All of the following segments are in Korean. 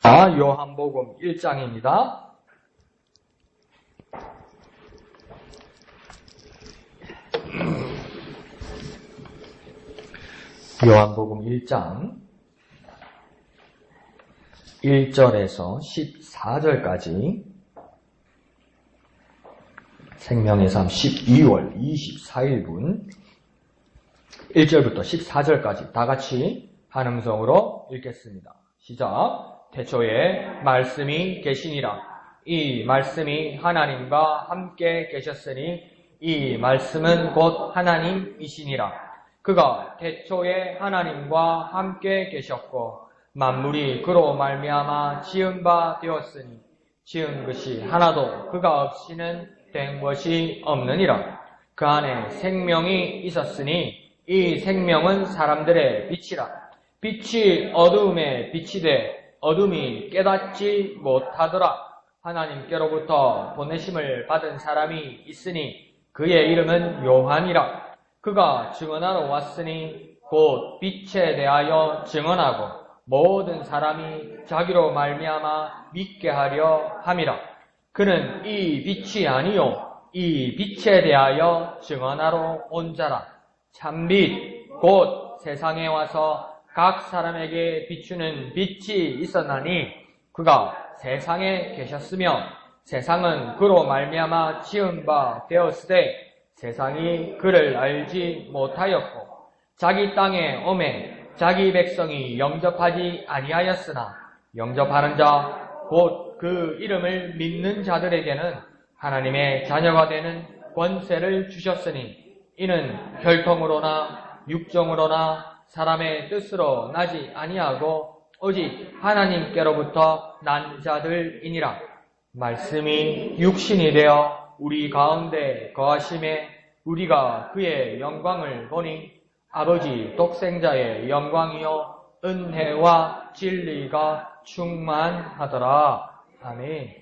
요한복음 1장입니다. 요한복음 1장 1절에서 14절까지 생명의 삶 12월 24일분 1절부터 14절까지 다 같이 한 음성으로 읽겠습니다. 시작. 태초에 말씀이 계시니라. 이 말씀이 하나님과 함께 계셨으니 이 말씀은 곧 하나님이시니라. 그가 태초에 하나님과 함께 계셨고 만물이 그로 말미암아 지은 바 되었으니 지은 것이 하나도 그가 없이는 된 것이 없느니라. 그 안에 생명이 있었으니 이 생명은 사람들의 빛이라. 빛이 어두움에 빛이 돼 어둠이 깨닫지 못하더라. 하나님께로부터 보내심을 받은 사람이 있으니 그의 이름은 요한이라. 그가 증언하러 왔으니 곧 빛에 대하여 증언하고 모든 사람이 자기로 말미암아 믿게 하려 함이라. 그는 이 빛이 아니요 이 빛에 대하여 증언하러 온 자라. 참빛 곧 세상에 와서 각 사람에게 비추는 빛이 있었나니 그가 세상에 계셨으며 세상은 그로 말미암아 지은 바 되었으되 세상이 그를 알지 못하였고 자기 땅에 오매 자기 백성이 영접하지 아니하였으나 영접하는 자 곧 그 이름을 믿는 자들에게는 하나님의 자녀가 되는 권세를 주셨으니 이는 혈통으로나 육정으로나 사람의 뜻으로 나지 아니하고 오직 하나님께로부터 난 자들이니라. 말씀이 육신이 되어 우리 가운데 거하심에 우리가 그의 영광을 보니 아버지 독생자의 영광이요 은혜와 진리가 충만하더라. 아멘.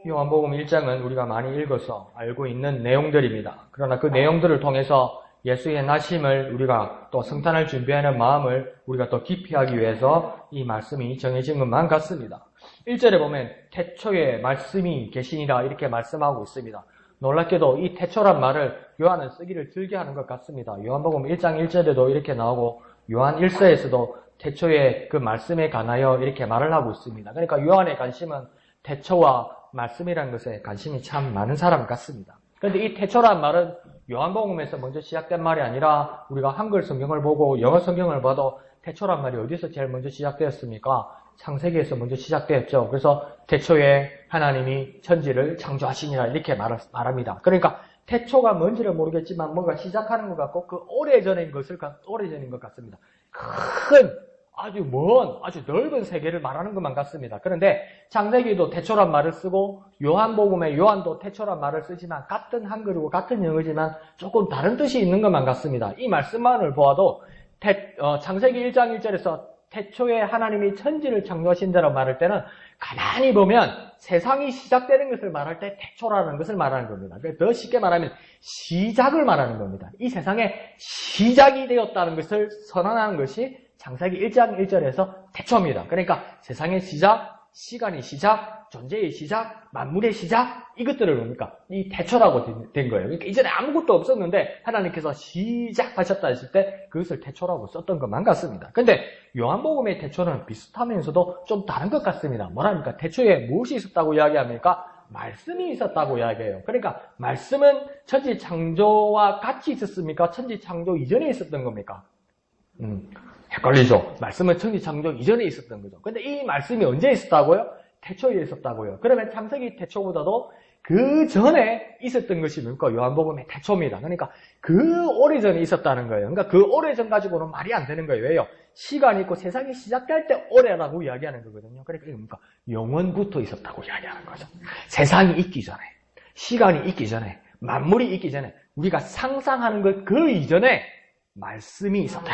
요한복음 1장은 우리가 많이 읽어서 알고 있는 내용들입니다. 그러나 그 내용들을 통해서 예수의 나심을 우리가 또 성탄을 준비하는 마음을 우리가 더 깊이 하기 위해서 이 말씀이 정해진 것만 같습니다. 1절에 보면 태초에 말씀이 계시니라 이렇게 말씀하고 있습니다. 놀랍게도 이 태초란 말을 요한은 쓰기를 즐겨 하는 것 같습니다. 요한복음 1장 1절에도 이렇게 나오고 요한 1서에서도 태초에 그 말씀에 관하여 이렇게 말을 하고 있습니다. 그러니까 요한의 관심은 태초와 말씀이라는 것에 관심이 참 많은 사람 같습니다. 그런데 이 태초란 말은 요한복음에서 먼저 시작된 말이 아니라 우리가 한글 성경을 보고 영어 성경을 봐도 태초란 말이 어디서 제일 먼저 시작되었습니까? 창세기에서 먼저 시작되었죠. 그래서 태초에 하나님이 천지를 창조하시니라 이렇게 말합니다. 그러니까 태초가 뭔지를 모르겠지만 뭔가 시작하는 것 같고 그 오래전인 것 같습니다. 큰 아주 먼, 아주 넓은 세계를 말하는 것만 같습니다. 그런데 창세기도 태초란 말을 쓰고 요한복음에 요한도 태초란 말을 쓰지만 같은 한글이고 같은 영어지만 조금 다른 뜻이 있는 것만 같습니다. 이 말씀만을 보아도 창세기 1장 1절에서 태초에 하나님이 천지를 창조하신다라고 말할 때는 가만히 보면 세상이 시작되는 것을 말할 때 태초라는 것을 말하는 겁니다. 더 쉽게 말하면 시작을 말하는 겁니다. 이 세상에 시작이 되었다는 것을 선언하는 것이 창세기 1장 1절에서 태초입니다. 그러니까 세상의 시작, 시간의 시작, 존재의 시작, 만물의 시작 이것들을 뭡니까? 이 태초라고 된 거예요. 그러니까 이전에 아무것도 없었는데 하나님께서 시작하셨다 했을 때 그것을 태초라고 썼던 것만 같습니다. 근데 요한복음의 태초는 비슷하면서도 좀 다른 것 같습니다. 뭐랍니까? 태초에 무엇이 있었다고 이야기합니까? 말씀이 있었다고 이야기해요. 그러니까 말씀은 천지 창조와 같이 있었습니까? 천지 창조 이전에 있었던 겁니까? 헷갈리죠. 말씀은 천지 창조 이전에 있었던 거죠. 근데 이 말씀이 언제 있었다고요? 태초에 있었다고요. 그러면 창세기 태초보다도 그 전에 있었던 것이 뭡니까? 요한복음의 태초입니다. 그러니까 그 오래전에 있었다는 거예요. 그러니까 그 오래전 가지고는 말이 안 되는 거예요. 왜요? 시간이 있고 세상이 시작될 때 오래라고 이야기하는 거거든요. 그러니까 이게 뭡니까? 영원부터 있었다고 이야기하는 거죠. 세상이 있기 전에, 시간이 있기 전에, 만물이 있기 전에, 우리가 상상하는 것 그 이전에 말씀이 있었다.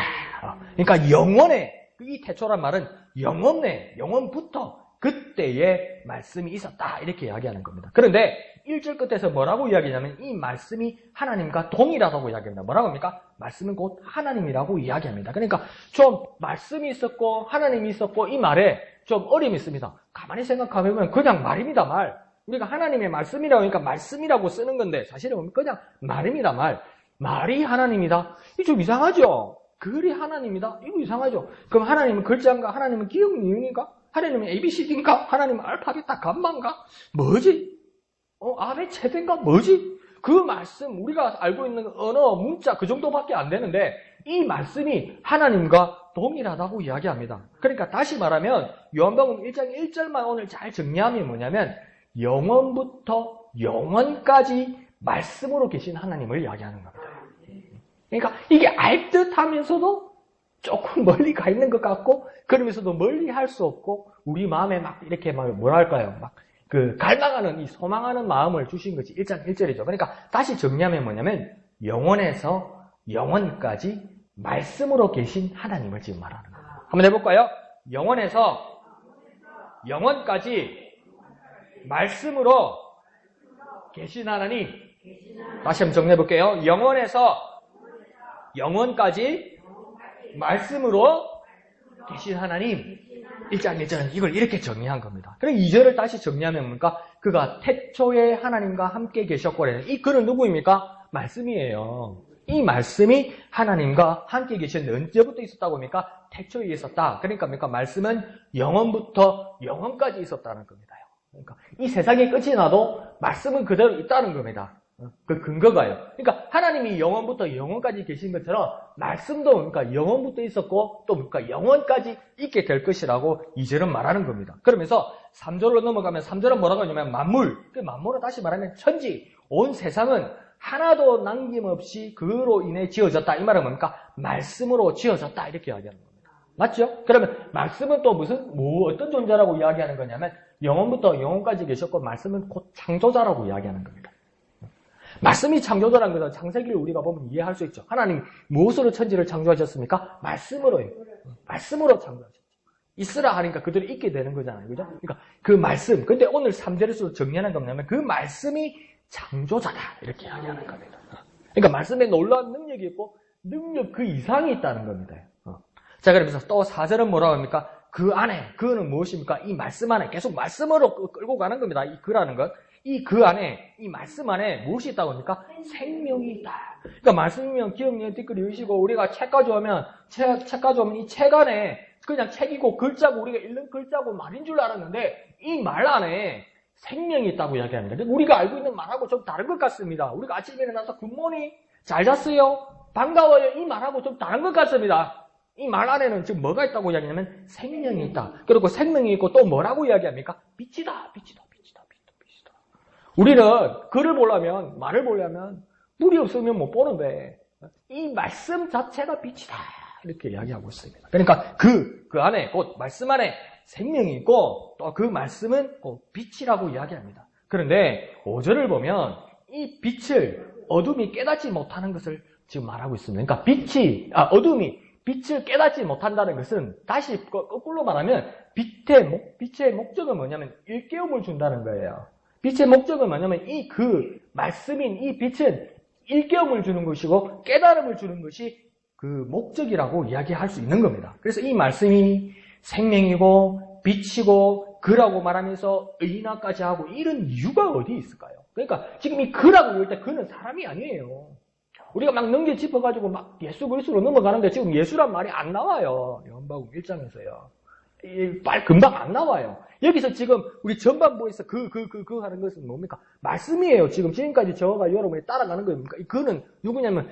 그러니까 영원에, 이 태초란 말은 영원에, 영원부터 그때의 말씀이 있었다. 이렇게 이야기하는 겁니다. 그런데 1절 끝에서 뭐라고 이야기하냐면 이 말씀이 하나님과 동일하다고 이야기합니다. 뭐라고 합니까? 말씀은 곧 하나님이라고 이야기합니다. 그러니까 좀 말씀이 있었고 하나님이 있었고 이 말에 좀 어려움이 있습니다. 가만히 생각해보면 그냥 말입니다, 말. 우리가 하나님의 말씀이라고 하니까 말씀이라고 쓰는 건데 사실은 그냥 말입니다, 말. 말이 하나님이다. 이거 좀 이상하죠? 글이 하나님이다? 이거 이상하죠? 그럼 하나님은 글자인가? 하나님은 기억 니은인가? 하나님은 ABCD인가? 하나님은 알파벳 감마인가? 뭐지? 아베 체대인가? 뭐지? 그 말씀, 우리가 알고 있는 언어, 문자 그 정도밖에 안 되는데 이 말씀이 하나님과 동일하다고 이야기합니다. 그러니까 다시 말하면 요한복음 1장 1절만 오늘 잘 정리하면 뭐냐면 영원부터 영원까지 말씀으로 계신 하나님을 이야기하는 겁니다. 그러니까 이게 알듯 하면서도 조금 멀리 가 있는 것 같고 그러면서도 멀리 할 수 없고 우리 마음에 막 이렇게 뭐랄까요? 막 그 갈망하는 이 소망하는 마음을 주신 것이 1장 1절이죠. 그러니까 다시 정리하면 뭐냐면 영원에서 영원까지 말씀으로 계신 하나님을 지금 말하는 거예요. 한번 해볼까요? 영원에서 영원까지 말씀으로 계신 하나님. 다시 한번 정리해볼게요. 영원에서 영원까지 말씀으로 계신 하나님. 1장 1절은 이걸 이렇게 정리한 겁니다. 그럼 2절을 다시 정리하면 뭡니까? 그가 태초에 하나님과 함께 계셨고래요. 이 그는 누구입니까? 말씀이에요. 이 말씀이 하나님과 함께 계셨는데 언제부터 있었다고 합니까? 태초에 있었다. 그러니까 뭡니까? 말씀은 영원부터 영원까지 있었다는 겁니다. 그러니까 이 세상에 끝이 나도 말씀은 그대로 있다는 겁니다. 그 근거가요. 그러니까 하나님이 영원부터 영원까지 계신 것처럼 말씀도 그러니까 영원부터 있었고 또 그러니까 영원까지 있게 될 것이라고 2절은 말하는 겁니다. 그러면서 3절로 넘어가면 3절은 뭐라고 하냐면 만물. 그 만물은 다시 말하면 천지. 온 세상은 하나도 남김없이 그로 인해 지어졌다. 이 말은 뭡니까? 말씀으로 지어졌다. 이렇게 이야기하는 겁니다. 맞죠? 그러면 말씀은 또 어떤 존재라고 이야기하는 거냐면 영원부터 영원까지 계셨고 말씀은 곧 창조자라고 이야기하는 겁니다. 말씀이 창조자라는 것은 창세기를 우리가 보면 이해할 수 있죠. 하나님 무엇으로 천지를 창조하셨습니까? 말씀으로요. 말씀으로 창조하셨죠. 있으라 하니까 그들이 있게 되는 거잖아요. 그죠? 그러니까 그 말씀. 근데 오늘 3절에서 정리하는 건 뭐냐면 그 말씀이 창조자다. 이렇게 이야기하는 겁니다. 그러니까 말씀에 놀라운 능력이 있고 능력 그 이상이 있다는 겁니다. 자, 그러면서 또 4절은 뭐라고 합니까? 그 안에, 그는 무엇입니까? 이 말씀 안에 계속 말씀으로 끌고 가는 겁니다. 이 그라는 것. 이 그 안에, 이 말씀 안에 무엇이 있다고 합니까? 생명이 있다. 그러니까 말씀이면 기억력 댓글 읽으시고 우리가 책 가져오면 이 책 안에 그냥 책이고 글자고 우리가 읽는 글자고 말인 줄 알았는데 이 말 안에 생명이 있다고 이야기합니다. 우리가 알고 있는 말하고 좀 다른 것 같습니다. 우리가 아침에 일어나서 굿모닝, 잘 잤어요, 반가워요 이 말하고 좀 다른 것 같습니다. 이 말 안에는 지금 뭐가 있다고 이야기하냐면 생명이 있다. 그리고 생명이 있고 또 뭐라고 이야기합니까? 빛이다. 우리는 글을 보려면, 말을 보려면 물이 없으면 못 보는데 이 말씀 자체가 빛이다. 이렇게 이야기하고 있습니다. 그러니까 그 안에, 곧 말씀 안에 생명이 있고 또 그 말씀은 곧 빛이라고 이야기합니다. 그런데 5절을 보면 이 빛을 어둠이 깨닫지 못하는 것을 지금 말하고 있습니다. 그러니까 어둠이 빛을 깨닫지 못한다는 것은 다시 거꾸로 말하면 빛의 목적은 뭐냐면 일깨움을 준다는 거예요. 빛의 목적은 뭐냐면 그 말씀인 이 빛은 일깨움을 주는 것이고 깨달음을 주는 것이 그 목적이라고 이야기할 수 있는 겁니다. 그래서 이 말씀이 생명이고 빛이고 그라고 말하면서 의인화까지 하고 이런 이유가 어디 있을까요? 그러니까 지금 이 그라고 할 때 그는 사람이 아니에요. 우리가 막 넘겨 짚어가지고 막 예수 그리스도로 넘어가는데 지금 예수란 말이 안 나와요. 요한복음 1장에서요. 금방 안 나와요. 여기서 지금 우리 전반부에서 그 하는 것은 뭡니까? 말씀이에요. 지금까지 저가 여러분이 따라가는 겁니까? 그는 누구냐면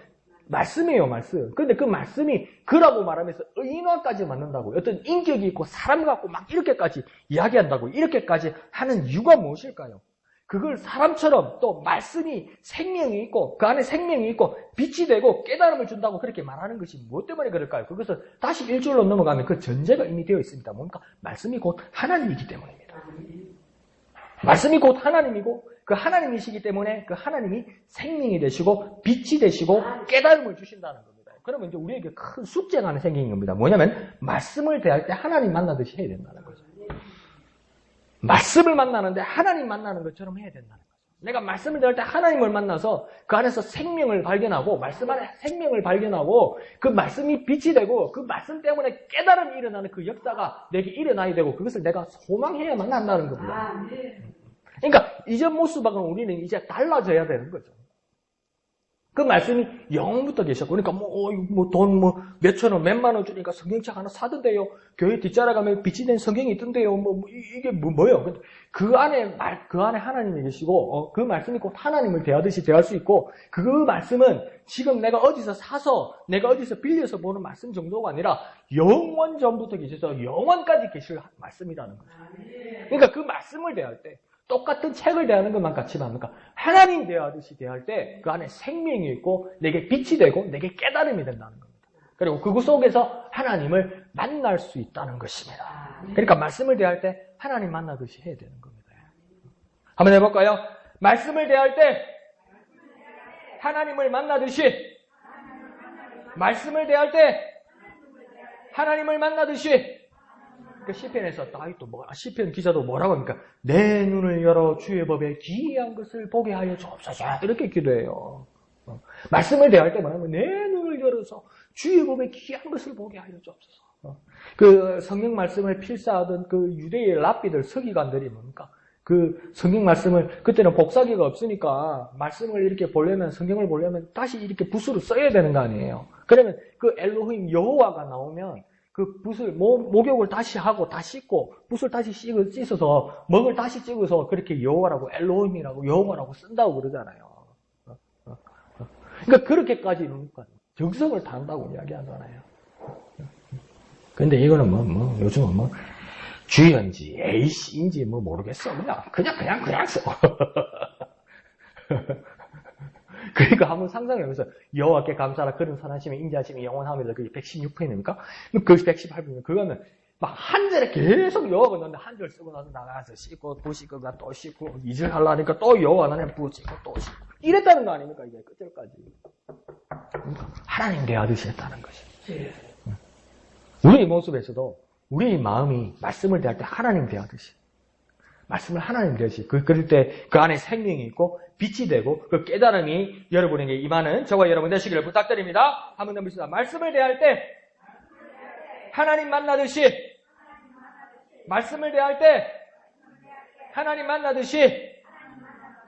말씀이에요, 말씀. 그런데 그 말씀이 그라고 말하면서 의인화까지 만든다고요. 어떤 인격이 있고 사람 같고 막 이렇게까지 이야기한다고 이렇게까지 하는 이유가 무엇일까요? 그걸 사람처럼 또 말씀이 생명이 있고 그 안에 생명이 있고 빛이 되고 깨달음을 준다고 그렇게 말하는 것이 무엇 때문에 그럴까요? 그것은 다시 1절로 넘어가면 그 전제가 이미 되어 있습니다. 뭡니까? 말씀이 곧 하나님이기 때문입니다. 말씀이 곧 하나님이고 그 하나님이시기 때문에 그 하나님이 생명이 되시고 빛이 되시고 깨달음을 주신다는 겁니다. 그러면 이제 우리에게 큰 숙제가 하나 생기는 겁니다. 뭐냐면 말씀을 대할 때 하나님 만나듯이 해야 된다는 거죠. 말씀을 만나는데 하나님 만나는 것처럼 해야 된다는 거죠. 내가 말씀을 대할 때 하나님을 만나서 그 안에서 생명을 발견하고 말씀 안에 생명을 발견하고 그 말씀이 빛이 되고 그 말씀 때문에 깨달음이 일어나는 그 역사가 내게 일어나야 되고 그것을 내가 소망해야만 한다는 겁니다. 그러니까 이전 모습하고는 우리는 이제 달라져야 되는 거죠. 그 말씀이 영부터 계셨고, 그러니까 돈 몇천 원, 몇만 원 주니까 성경책 하나 사던데요. 교회 뒷자락 가면 빛이 된 성경이 있던데요. 이게 뭐예요? 근데 그 안에 하나님이 계시고, 그 말씀이 곧 하나님을 대하듯이 대할 수 있고, 그 말씀은 지금 내가 어디서 사서, 내가 어디서 빌려서 보는 말씀 정도가 아니라 영원 전부터 계셔서 영원까지 계실 말씀이라는 거죠. 그러니까 그 말씀을 대할 때, 똑같은 책을 대하는 것만 같이 맙니까? 하나님 대하듯이 대할 때 그 안에 생명이 있고 내게 빛이 되고 내게 깨달음이 된다는 겁니다. 그리고 그것 속에서 하나님을 만날 수 있다는 것입니다. 그러니까 말씀을 대할 때 하나님 만나듯이 해야 되는 겁니다. 한번 해볼까요? 말씀을 대할 때 하나님을 만나듯이 말씀을 대할 때 하나님을 만나듯이 그 시편에서 시편 기자도 뭐라고 합니까? 내 눈을 열어 주의 법에 기이한 것을 보게 하여 주옵소서. 이렇게 기도해요. 말씀을 대할 때 뭐냐면 내 눈을 열어서 주의 법에 기이한 것을 보게 하여 주옵소서. 그 성경 말씀을 필사하던 그 유대의 랍비들, 서기관들이 뭡니까? 그 성경 말씀을 그때는 복사기가 없으니까 말씀을 이렇게 보려면 성경을 보려면 다시 이렇게 붓으로 써야 되는 거 아니에요. 그러면 그 엘로힘 여호와가 나오면 그 붓을, 목욕을 다시 하고, 다 씻고, 붓을 다시 씻어서, 먹을 다시 찍어서 그렇게 여호와라고, 엘로힘이라고, 여호와라고 쓴다고 그러잖아요. 그러니까 그렇게까지 정성을 다한다고 이야기하잖아요. 근데 이거는 요즘은 주연지, A씨인지 모르겠어. 그냥 써. 그러니까 한번 상상해보세요. 여호와께 감사하라 그런 선하심이 인자하심이 영원하며 그게 116편입니까? 그 118편이면 그거는 막 한 절에 계속 여호와가 넣는데 한 절 쓰고 나서 나가서 씻고 또 씻고 또 씻고 2절 하려니까 또 여호와 나는 부치고 또 씻고 이랬다는 거 아닙니까? 이게 끝절까지. 하나님 대하듯이 했다는 것이. 우리 모습에서도 우리 마음이 말씀을 대할 때 하나님 대하듯이 말씀을 하나님 대하듯이 그럴 때 그 안에 생명이 있고 빛이 되고 그 깨달음이 여러분에게 임하는 저와 여러분 되시기를 부탁드립니다. 한번 더 봅시다. 말씀을 대할 때 하나님 만나듯이 말씀을 대할 때 하나님 만나듯이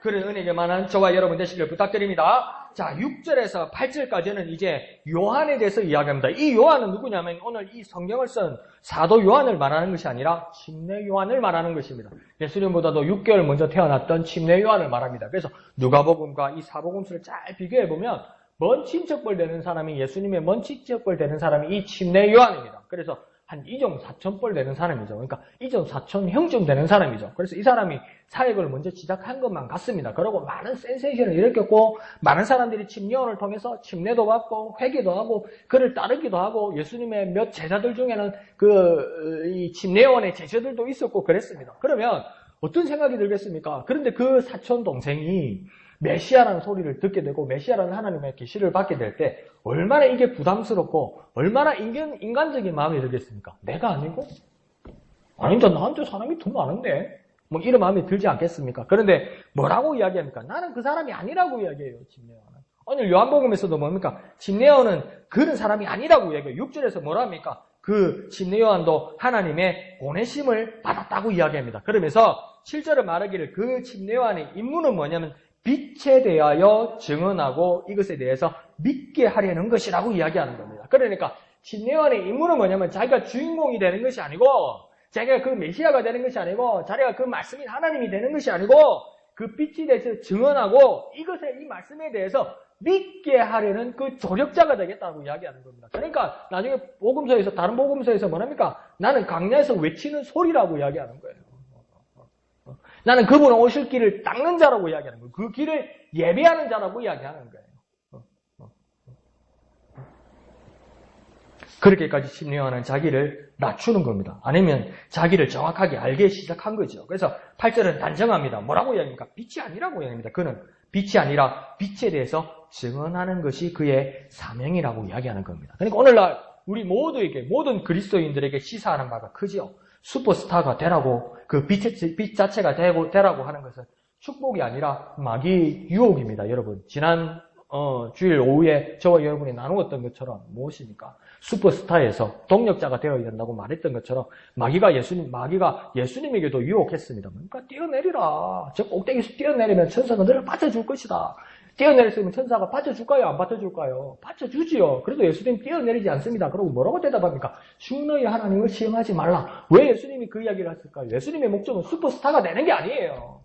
그런 은혜가 많은 저와 여러분 되시기를 부탁드립니다. 자, 6절에서 8절까지는 이제 요한에 대해서 이야기합니다. 이 요한은 누구냐면 오늘 이 성경을 쓴 사도 요한을 말하는 것이 아니라 침례 요한을 말하는 것입니다. 예수님보다도 6개월 먼저 태어났던 침례 요한을 말합니다. 그래서 누가복음과 이 사복음서를 잘 비교해보면 먼 친척벌 되는 사람이 예수님의 먼 친척벌 되는 사람이 이 침례 요한입니다. 그래서 한 2종 4천벌 되는 사람이죠. 그러니까 2종 4천 형쯤 되는 사람이죠. 그래서 이 사람이 사역을 먼저 시작한 것만 같습니다. 그리고 많은 센세이션을 일으켰고 많은 사람들이 침례원을 통해서 침례도 받고 회개도 하고 그를 따르기도 하고 예수님의 몇 제자들 중에는 이 침례원의 제자들도 있었고 그랬습니다. 그러면 어떤 생각이 들겠습니까? 그런데 그 사촌 동생이 메시아라는 소리를 듣게 되고 메시아라는 하나님의 계시를 받게 될 때 얼마나 이게 부담스럽고 얼마나 인간적인 마음이 들겠습니까? 내가 아니고? 아닌데 나한테 사람이 더 많은데? 이런 마음이 들지 않겠습니까? 그런데 뭐라고 이야기합니까? 나는 그 사람이 아니라고 이야기해요. 침례원은. 오늘 요한복음에서도 뭡니까? 침례원은 그런 사람이 아니라고 이야기해요. 6절에서 뭐라 합니까? 그 침례요한도 하나님의 보내심을 받았다고 이야기합니다. 그러면서 7절에 말하기를 그 침례요한의 임무는 뭐냐면 빛에 대하여 증언하고 이것에 대해서 믿게 하려는 것이라고 이야기하는 겁니다. 그러니까 침례요한의 임무는 뭐냐면 자기가 주인공이 되는 것이 아니고 자기가 그 메시아가 되는 것이 아니고 자기가 그 말씀이 하나님이 되는 것이 아니고 그 빛에 대해서 증언하고 이 말씀에 대해서 믿게 하려는 그 조력자가 되겠다고 이야기하는 겁니다. 그러니까 나중에 다른 복음서에서 뭐랍니까? 나는 광야에서 외치는 소리라고 이야기하는 거예요. 나는 그분 오실 길을 닦는 자라고 이야기하는 거예요. 그 길을 예배하는 자라고 이야기하는 거예요. 그렇게까지 침례요한은 자기를 낮추는 겁니다. 아니면 자기를 정확하게 알게 시작한 거죠. 그래서 8절은 단정합니다. 뭐라고 이야기합니까? 빛이 아니라고 이야기합니다. 그는 빛이 아니라 빛에 대해서 증언하는 것이 그의 사명이라고 이야기하는 겁니다. 그러니까 오늘날 우리 모든 그리스도인들에게 시사하는 바가 크지요. 슈퍼스타가 되라고 그 빛 자체가 되라고 하는 것은 축복이 아니라 마귀 유혹입니다. 여러분, 지난 주일 오후에 저와 여러분이 나누었던 것처럼 무엇입니까? 슈퍼스타에서 동력자가 되어야 된다고 말했던 것처럼 마귀가 예수님에게도 유혹했습니다. 그러니까 뛰어내리라. 저 꼭대기에서 뛰어내리면 천사가 너를 받쳐줄 것이다. 뛰어내렸으면 천사가 받쳐줄까요? 안 받쳐줄까요? 받쳐주지요. 그래도 예수님 뛰어내리지 않습니다. 그러고 뭐라고 대답합니까? 주 너희 하나님을 시험하지 말라. 왜 예수님이 그 이야기를 했을까요? 예수님의 목적은 슈퍼스타가 되는 게 아니에요.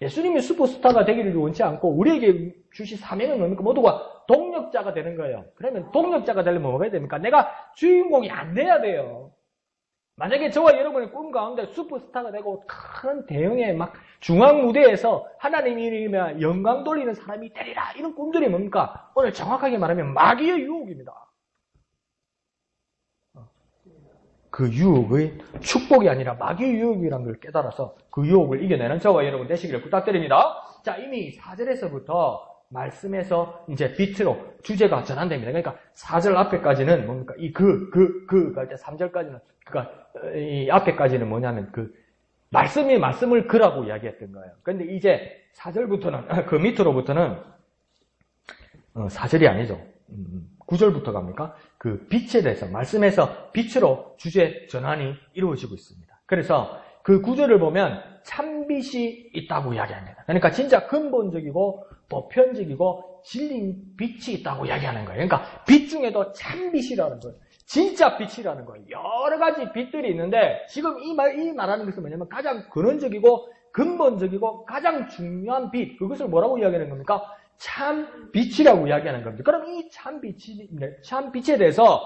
예수님이 슈퍼스타가 되기를 원치 않고 우리에게 주신 사명은 뭡니까? 모두가 동력자가 되는 거예요. 그러면 동력자가 되려면 뭐가 해야 됩니까? 내가 주인공이 안 돼야 돼요. 만약에 저와 여러분의 꿈 가운데 슈퍼스타가 되고 큰 대형의 막 중앙 무대에서 하나님 이름에 영광 돌리는 사람이 되리라, 이런 꿈들이 뭡니까? 오늘 정확하게 말하면 마귀의 유혹입니다. 그 유혹의 축복이 아니라 마귀의 유혹이라는 걸 깨달아서 그 유혹을 이겨내는 저와 여러분 되시기를 부탁드립니다. 자, 이미 4절에서부터 말씀에서 이제 빛으로 주제가 전환됩니다. 그러니까 4절 앞에까지는 뭡니까? 할 때 3절까지는, 그니까, 이 앞에까지는 뭐냐면 말씀을 그라고 이야기했던 거예요. 그런데 이제 4절부터는, 그 밑으로부터는, 4절이 아니죠. 9절부터 갑니까? 그 빛에 대해서, 말씀에서 빛으로 주제 전환이 이루어지고 있습니다. 그래서 그 9절을 보면 참빛이 있다고 이야기합니다. 그러니까 진짜 근본적이고 보편적이고 진린 빛이 있다고 이야기하는 거예요. 그러니까 빛 중에도 참빛이라는 거예요. 진짜 빛이라는 거예요. 여러 가지 빛들이 있는데 지금 이 말하는 것은 뭐냐면 가장 근원적이고 근본적이고 가장 중요한 빛, 그것을 뭐라고 이야기하는 겁니까? 참 빛이라고 이야기하는 겁니다. 그럼 이 참 빛에 대해서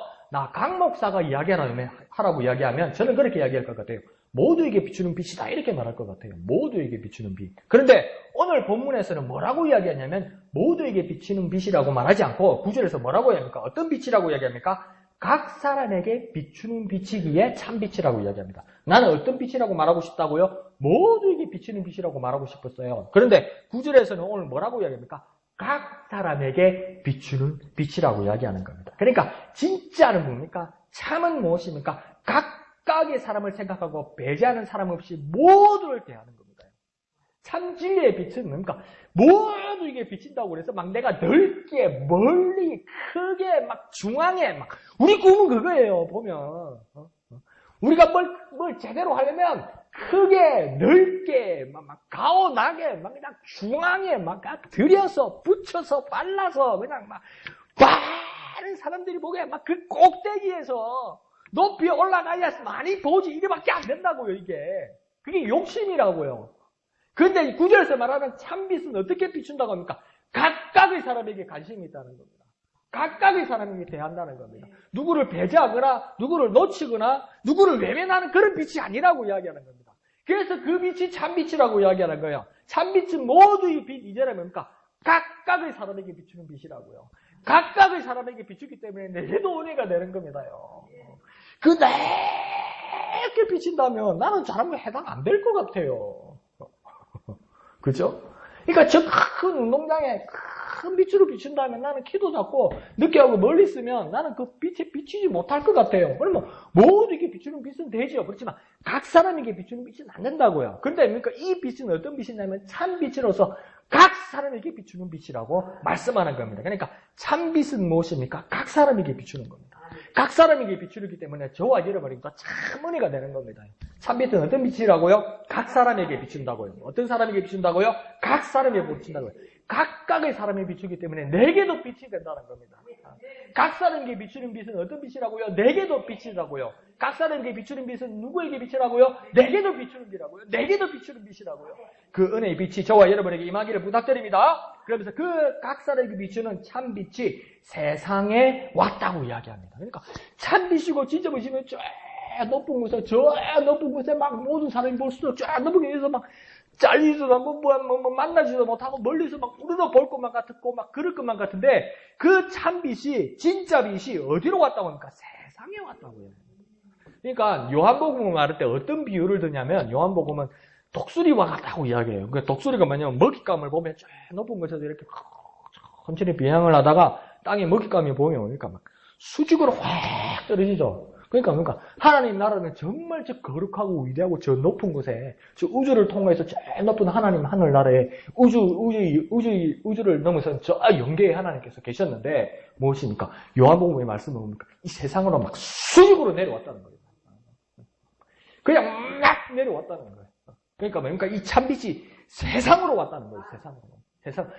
강 목사가 하라고 이야기하면 저는 그렇게 이야기할 것 같아요. 모두에게 비추는 빛이다, 이렇게 말할 것 같아요. 모두에게 비추는 빛. 그런데 오늘 본문에서는 뭐라고 이야기하냐면 모두에게 비추는 빛이라고 말하지 않고 9절에서 뭐라고 이야기합니까? 어떤 빛이라고 이야기합니까? 각 사람에게 비추는 빛이기에 참빛이라고 이야기합니다. 나는 어떤 빛이라고 말하고 싶다고요? 모두에게 비추는 빛이라고 말하고 싶었어요. 그런데 9절에서는 오늘 뭐라고 이야기합니까? 각 사람에게 비추는 빛이라고 이야기하는 겁니다. 그러니까 진짜는 뭡니까? 참은 무엇입니까? 각각의 사람을 생각하고 배제하는 사람 없이 모두를 대하는 겁니다. 참 진리의 빛은 뭡니까? 모두에게 비친다고 그래서 막 내가 넓게, 멀리, 크게, 막 중앙에, 막 우리 꿈은 그거예요. 보면 우리가 뭘 제대로 하려면 크게, 넓게, 막 가오나게, 막 그냥 중앙에 막 들여서, 붙여서, 빨라서 그냥 막 많은 사람들이 보기에 막 그 꼭대기에서 높이 올라가야 많이 보지, 이게밖에 안 된다고요. 그게 욕심이라고요. 그런데 9절에서 말하는 참빛은 어떻게 비춘다고 합니까? 각각의 사람에게 관심이 있다는 겁니다. 각각의 사람에게 대한다는 겁니다. 누구를 배제하거나 누구를 놓치거나 누구를 외면하는 그런 빛이 아니라고 이야기하는 겁니다. 그래서 그 빛이 참빛이라고 이야기하는 거예요. 참빛은 모두의 빛, 이제는 뭡니까? 각각의 사람에게 비추는 빛이라고요. 각각의 사람에게 비추기 때문에 내게도 은혜가 되는 겁니다요. 그 넓게 비친다면 나는 사람과 해당 안 될 것 같아요. 그죠? 그러니까 저 큰 운동장에 큰 빛으로 비춘다면 나는 키도 작고 늦게 하고 멀리 있으면 나는 그 빛에 비치지 못할 것 같아요. 그러면 모두에게 비추는 빛은 되죠. 그렇지만 각 사람에게 비추는 빛은 안 된다고요. 그런데 그러니까 이 빛은 어떤 빛이냐면 참 빛으로서 각 사람에게 비추는 빛이라고 말씀하는 겁니다. 그러니까 참 빛은 무엇입니까? 각 사람에게 비추는 겁니다. 각 사람에게 비추기 때문에 저와 여러분에게도 참 은혜가 되는 겁니다. 참빛은 어떤 빛이라고요? 각 사람에게 비춘다고요. 어떤 사람에게 비춘다고요? 각 사람에게 비춘다고요. 각각의 사람에 비추기 때문에 내게도 빛이 된다는 겁니다. 각 사람에게 비추는 빛은 어떤 빛이라고요? 내게도 빛이라고요. 각 사람에게 비추는 빛은 누구에게 빛이라고요? 내게도 비추는 빛이라고요. 내게도 비추는 빛이라고요. 그 은혜의 빛이 저와 여러분에게 임하기를 부탁드립니다. 그러면서 그 각 사람에게 비추는 참빛이 세상에 왔다고 이야기합니다. 그러니까 참빛이고 진짜 보시면 쫙 높은 곳에, 저 높은 곳에 막 모든 사람이 볼 수도 쫙 높은 곳에서 막 잘리지도 않고 뭐 만나지도 못하고 멀리서 막 우리도 볼 것만 같고 막 그럴 것만 같은데 그 참빛이, 진짜 빛이 어디로 왔다고 합니까? 세상에 왔다고요. 그러니까 요한복음을 말할 때 어떤 비유를 드냐면 요한복음은 독수리와 같다고 이야기해요. 그러니까 독수리가 뭐냐면 먹잇감을 보면 쫙 높은 곳에서 이렇게 천천히 비행을 하다가 땅에 먹잇감이 보면 그러니까 막 수직으로 확 떨어지죠. 그러니까 하나님 나라는 정말 저 거룩하고 위대하고 저 높은 곳에 저 우주를 통해서 제일 높은 하나님 하늘나라에 우주를 넘어선 저 영계의 하나님께서 계셨는데 무엇입니까? 요한복음의 말씀은 뭡니까? 이 세상으로 막 수직으로 내려왔다는 거예요. 그냥 막 내려왔다는 거예요. 그러니까 뭡니까? 이 참빛이 세상으로 왔다는 거예요.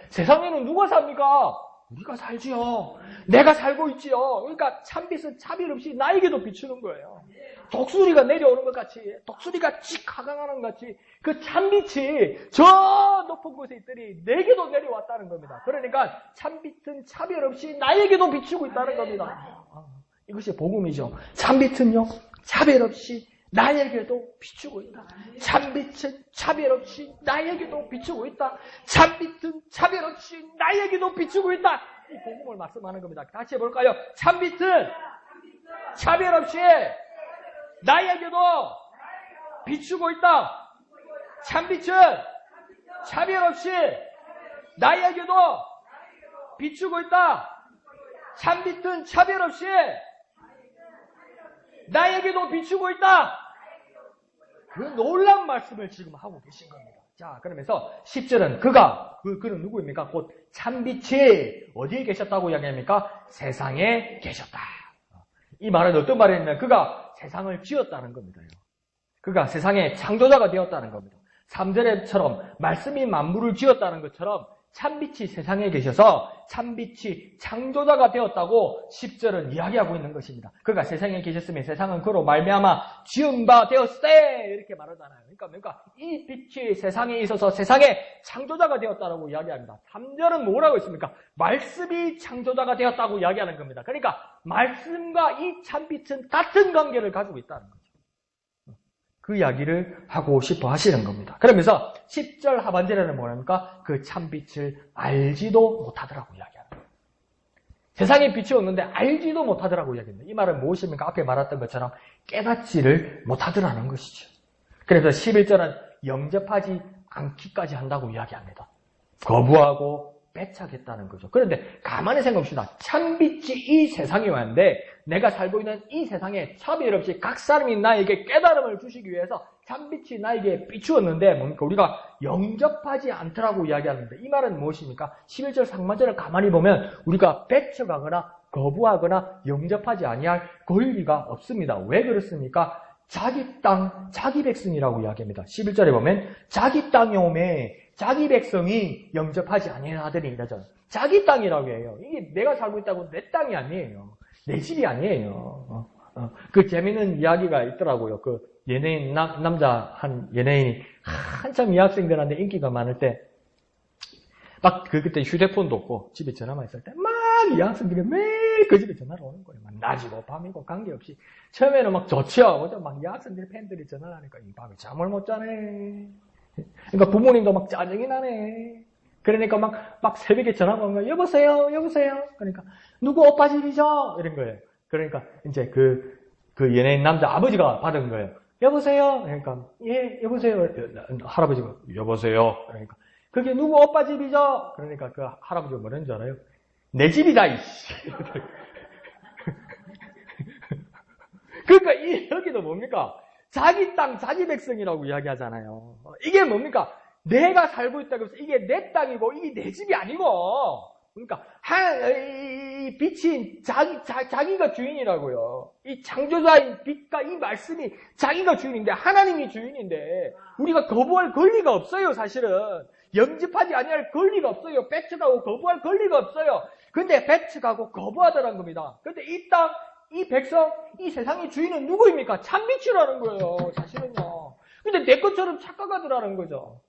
세상에는 누가 삽니까? 우리가 살지요. 내가 살고 있지요. 그러니까 참빛은 차별 없이 나에게도 비추는 거예요. 독수리가 내려오는 것 같이, 독수리가 직 하강하는 것 같이 그 참빛이 저 높은 곳에 있더니 내게도 내려왔다는 겁니다. 그러니까 참빛은 차별 없이 나에게도 비추고 있다는 겁니다. 이것이 복음이죠. 참빛은요, 차별 없이 나에게도 비추고 있다. 참빛은 차별 없이 나에게도 비추고 있다. 참빛은 차별 없이 나에게도 비추고 있다. 이 복음을 말씀하는 겁니다. 같이 해볼까요? 참빛은 차별 없이 나에게도 비추고 있다. 참빛은 차별 없이 나에게도 비추고 있다. 참빛은 차별 없이 나에게도 비추고 있다. 그 놀라운 말씀을 지금 하고 계신 겁니다. 자, 그러면서 10절은 그는 누구입니까? 곧 참빛이 어디에 계셨다고 이야기합니까? 세상에 계셨다. 이 말은 어떤 말이냐면 그가 세상을 지었다는 겁니다. 그가 세상의 창조자가 되었다는 겁니다. 3절에처럼 말씀이 만물을 지었다는 것처럼 참빛이 세상에 계셔서 참빛이 창조자가 되었다고 10절은 이야기하고 있는 것입니다. 그가 세상에 계셨으면 세상은 그로 말미암아 지은 바 되었으되 이렇게 말하잖아요. 그러니까 이 빛이 세상에 있어서 세상의 창조자가 되었다고 이야기합니다. 3절은 뭐라고 했습니까? 말씀이 창조자가 되었다고 이야기하는 겁니다. 그러니까 말씀과 이 참빛은 같은 관계를 가지고 있다는 거죠. 그 이야기를 하고 싶어 하시는 겁니다. 그러면서 10절 하반절에는 뭐랍니까? 그 참빛을 알지도 못하더라고 이야기하는 거예요. 세상에 빛이 없는데 알지도 못하더라고 이야기합니다. 이 말은 무엇입니까? 앞에 말했던 것처럼 깨닫지를 못하더라는 것이죠. 그래서 11절은 영접하지 않기까지 한다고 이야기합니다. 거부하고 배척했다는 거죠. 그런데 가만히 생각합시다. 참빛이 이 세상에 왔는데 내가 살고 있는 이 세상에 차별 없이 각 사람이 나에게 깨달음을 주시기 위해서 참빛이 나에게 비추었는데 뭡니까? 우리가 영접하지 않더라고 이야기하는데 이 말은 무엇입니까? 11절 상반절을 가만히 보면 우리가 배척하거나 거부하거나 영접하지 아니할 권리가 없습니다. 왜 그렇습니까? 자기 땅, 자기 백성이라고 이야기합니다. 11절에 보면 자기 땅에 오매 자기 백성이 영접하지 아니하더니 이러죠. 자기 땅이라고 해요. 이게 내가 살고 있다고 내 땅이 아니에요. 내 집이 아니에요. 그 재미있는 이야기가 있더라고요. 그 연예인, 남자 한 연예인이 한참 여학생들한테 인기가 많을 때, 그때 휴대폰도 없고 집에 전화만 있을 때, 이 여학생들이 매일 그 집에 전화를 오는 거예요. 낮이고 밤이고 관계없이. 처음에는 막 좋죠. 여학생들 팬들이 전화를 하니까 이 밤에 잠을 못 자네. 그러니까 부모님도 막 짜증이 나네. 그러니까 막 새벽에 전화가 오는 거예요. 여보세요. 그러니까 누구 오빠 집이죠? 이런 거예요. 그러니까 이제 그 연예인 남자 아버지가 받은 거예요. 여보세요. 그러니까 예, 여보세요. 할아버지가 여보세요. 그러니까 그게 누구 오빠 집이죠? 그러니까 그 할아버지가 뭐라는 줄 알아요? 내 집이다 이씨. 그러니까 여기도 뭡니까? 자기 땅, 자기 백성이라고 이야기하잖아요. 이게 뭡니까? 내가 살고 있다고 해서 이게 내 땅이고 이게 내 집이 아니고 그러니까 이 빛이 자기가 주인이라고요. 이 창조자인 빛과 이 말씀이 자기가 주인인데 하나님이 주인인데 우리가 거부할 권리가 없어요. 사실은 영접하지 아니할 권리가 없어요. 배척하고 거부할 권리가 없어요. 근데 배척하고 거부하더라는 겁니다. 근데 이 땅, 이 백성, 이 세상의 주인은 누구입니까? 참빛이라는 거예요. 사실은요. 근데 내 것처럼 착각하더라는 거죠.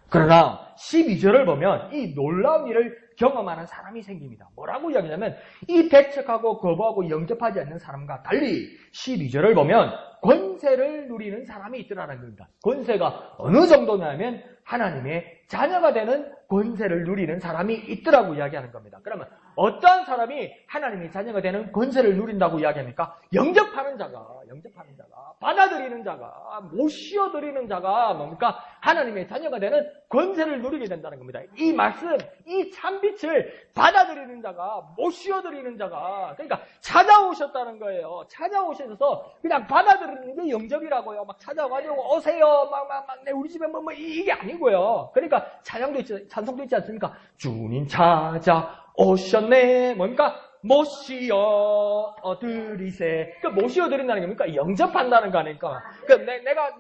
그러나 12절을 보면 이 놀라운 일을 경험하는 사람이 생깁니다. 뭐라고 이야기하냐면 이 배척하고 거부하고 영접하지 않는 사람과 달리 12절을 보면 권세를 누리는 사람이 있더라는 겁니다. 권세가 어느 정도냐면 하나님의 자녀가 되는 권세를 누리는 사람이 있더라고 이야기하는 겁니다. 그러면 어떠한 사람이 하나님의 자녀가 되는 권세를 누린다고 이야기합니까? 영접하는 자가, 받아들이는 자가, 못 씌워드리는 자가 뭡니까? 하나님의 자녀가 되는 권세를 누리게 된다는 겁니다. 이 말씀, 이 참빛을 받아들이는 자가, 못 씌워드리는 자가, 그러니까 찾아오셨다는 거예요. 찾아오셔서 그냥 받아들이는 게 영접이라고요. 막 찾아와가지고 오세요, 내 우리 집에 이게 아니고요. 그러니까 찬송도 있지 않습니까? 주님 찾아오셨네. 뭡니까? 모시어드리세. 그러니까 모시어드린다는 게 뭡니까? 영접한다는 거 아닙니까? 그러니까 내가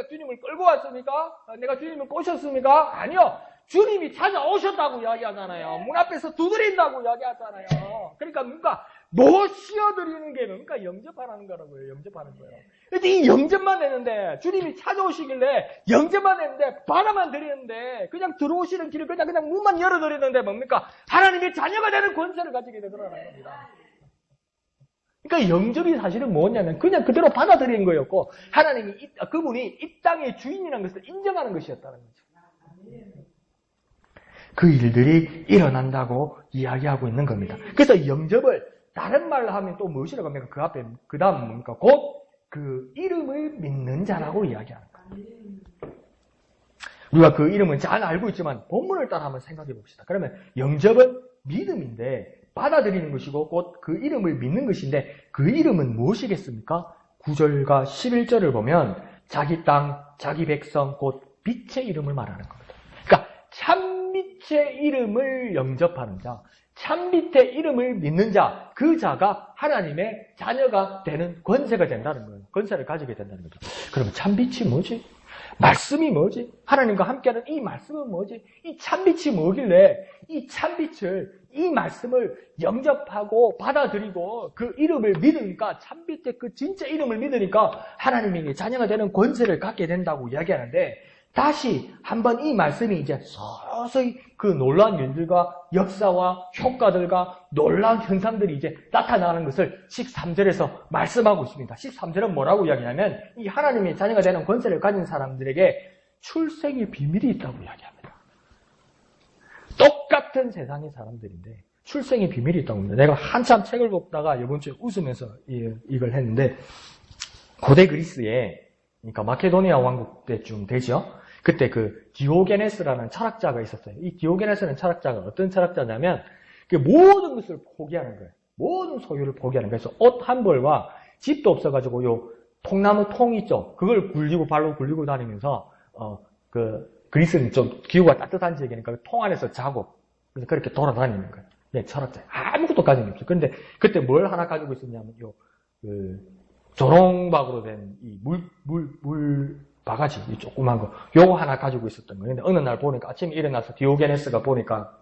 주님을 끌고 왔습니까? 내가 주님을 꼬셨습니까? 아니요. 주님이 찾아오셨다고 이야기하잖아요. 문 앞에서 두드린다고 이야기하잖아요. 그러니까 뭔가 모시어드리는 게 뭡니까? 영접하라는 거라고요. 영접하는 거예요. 근데 이 영접만 되는데, 주님이 찾아오시길래 영접만 되는데, 바라만 드리는데, 그냥 들어오시는 길을 그냥 문만 열어드리는데 뭡니까? 하나님의 자녀가 되는 권세를 가지게 되더라는 겁니다. 그러니까 영접이 사실은 뭐냐면 그냥 그대로 받아들이는 거였고, 하나님이, 그분이 이 땅의 주인이라는 것을 인정하는 것이었다는 거죠. 그 일들이 일어난다고 이야기하고 있는 겁니다. 그래서 영접을 다른 말로 하면 또 무엇이라고 합니까? 그 다음 뭡니까? 곧 그 이름을 믿는 자라고 이야기하는 거예요. 우리가 그 이름은 잘 알고 있지만 본문을 따라 한번 생각해 봅시다. 그러면 영접은 믿음인데 받아들이는 것이고 곧 그 이름을 믿는 것인데 그 이름은 무엇이겠습니까? 9절과 11절을 보면 자기 땅, 자기 백성, 곧 빛의 이름을 말하는 겁니다. 그러니까 참빛의 이름을 영접하는 자, 참빛의 이름을 믿는 자, 그 자가 하나님의 자녀가 되는 권세가 된다는 거예요. 권세를 가지게 된다는 거죠. 그러면 참빛이 뭐지? 말씀이 뭐지? 하나님과 함께하는 이 말씀은 뭐지? 이 참빛이 뭐길래 이 참빛을, 이 말씀을 영접하고 받아들이고 그 이름을 믿으니까, 참빛의 그 진짜 이름을 믿으니까 하나님에게 자녀가 되는 권세를 갖게 된다고 이야기하는데, 다시 한번 이 말씀이 이제 서서히 그 놀라운 일들과 역사와 효과들과 놀라운 현상들이 이제 나타나는 것을 13절에서 말씀하고 있습니다. 13절은 뭐라고 이야기하냐면 이 하나님의 자녀가 되는 권세를 가진 사람들에게 출생의 비밀이 있다고 이야기합니다. 똑같은 세상의 사람들인데 출생의 비밀이 있다고 합니다. 내가 한참 책을 읽다가 이번 주에 웃으면서 이걸 했는데, 고대 그리스에, 그러니까 마케도니아 왕국 때쯤 되죠. 그때 그 디오게네스라는 철학자가 있었어요. 이 디오게네스라는 철학자가 어떤 철학자냐면 그 모든 것을 포기하는 거예요. 모든 소유를 포기하는 거예요. 그래서 옷 한 벌과 집도 없어가지고 요 통나무 통 있죠. 그걸 발로 굴리고 다니면서 그리스는 좀 기후가 따뜻한 지역이니까 그 통 안에서 자고 그래서 그렇게 돌아다니는 거예요. 네, 철학자. 아무것도 가진 게 없어요. 그런데 그때 뭘 하나 가지고 있었냐면 조롱박으로 된 이 물 바가지, 이 조그만 거, 요거 하나 가지고 있었던 거예요. 근데 어느 날 보니까 아침에 일어나서 디오게네스가 보니까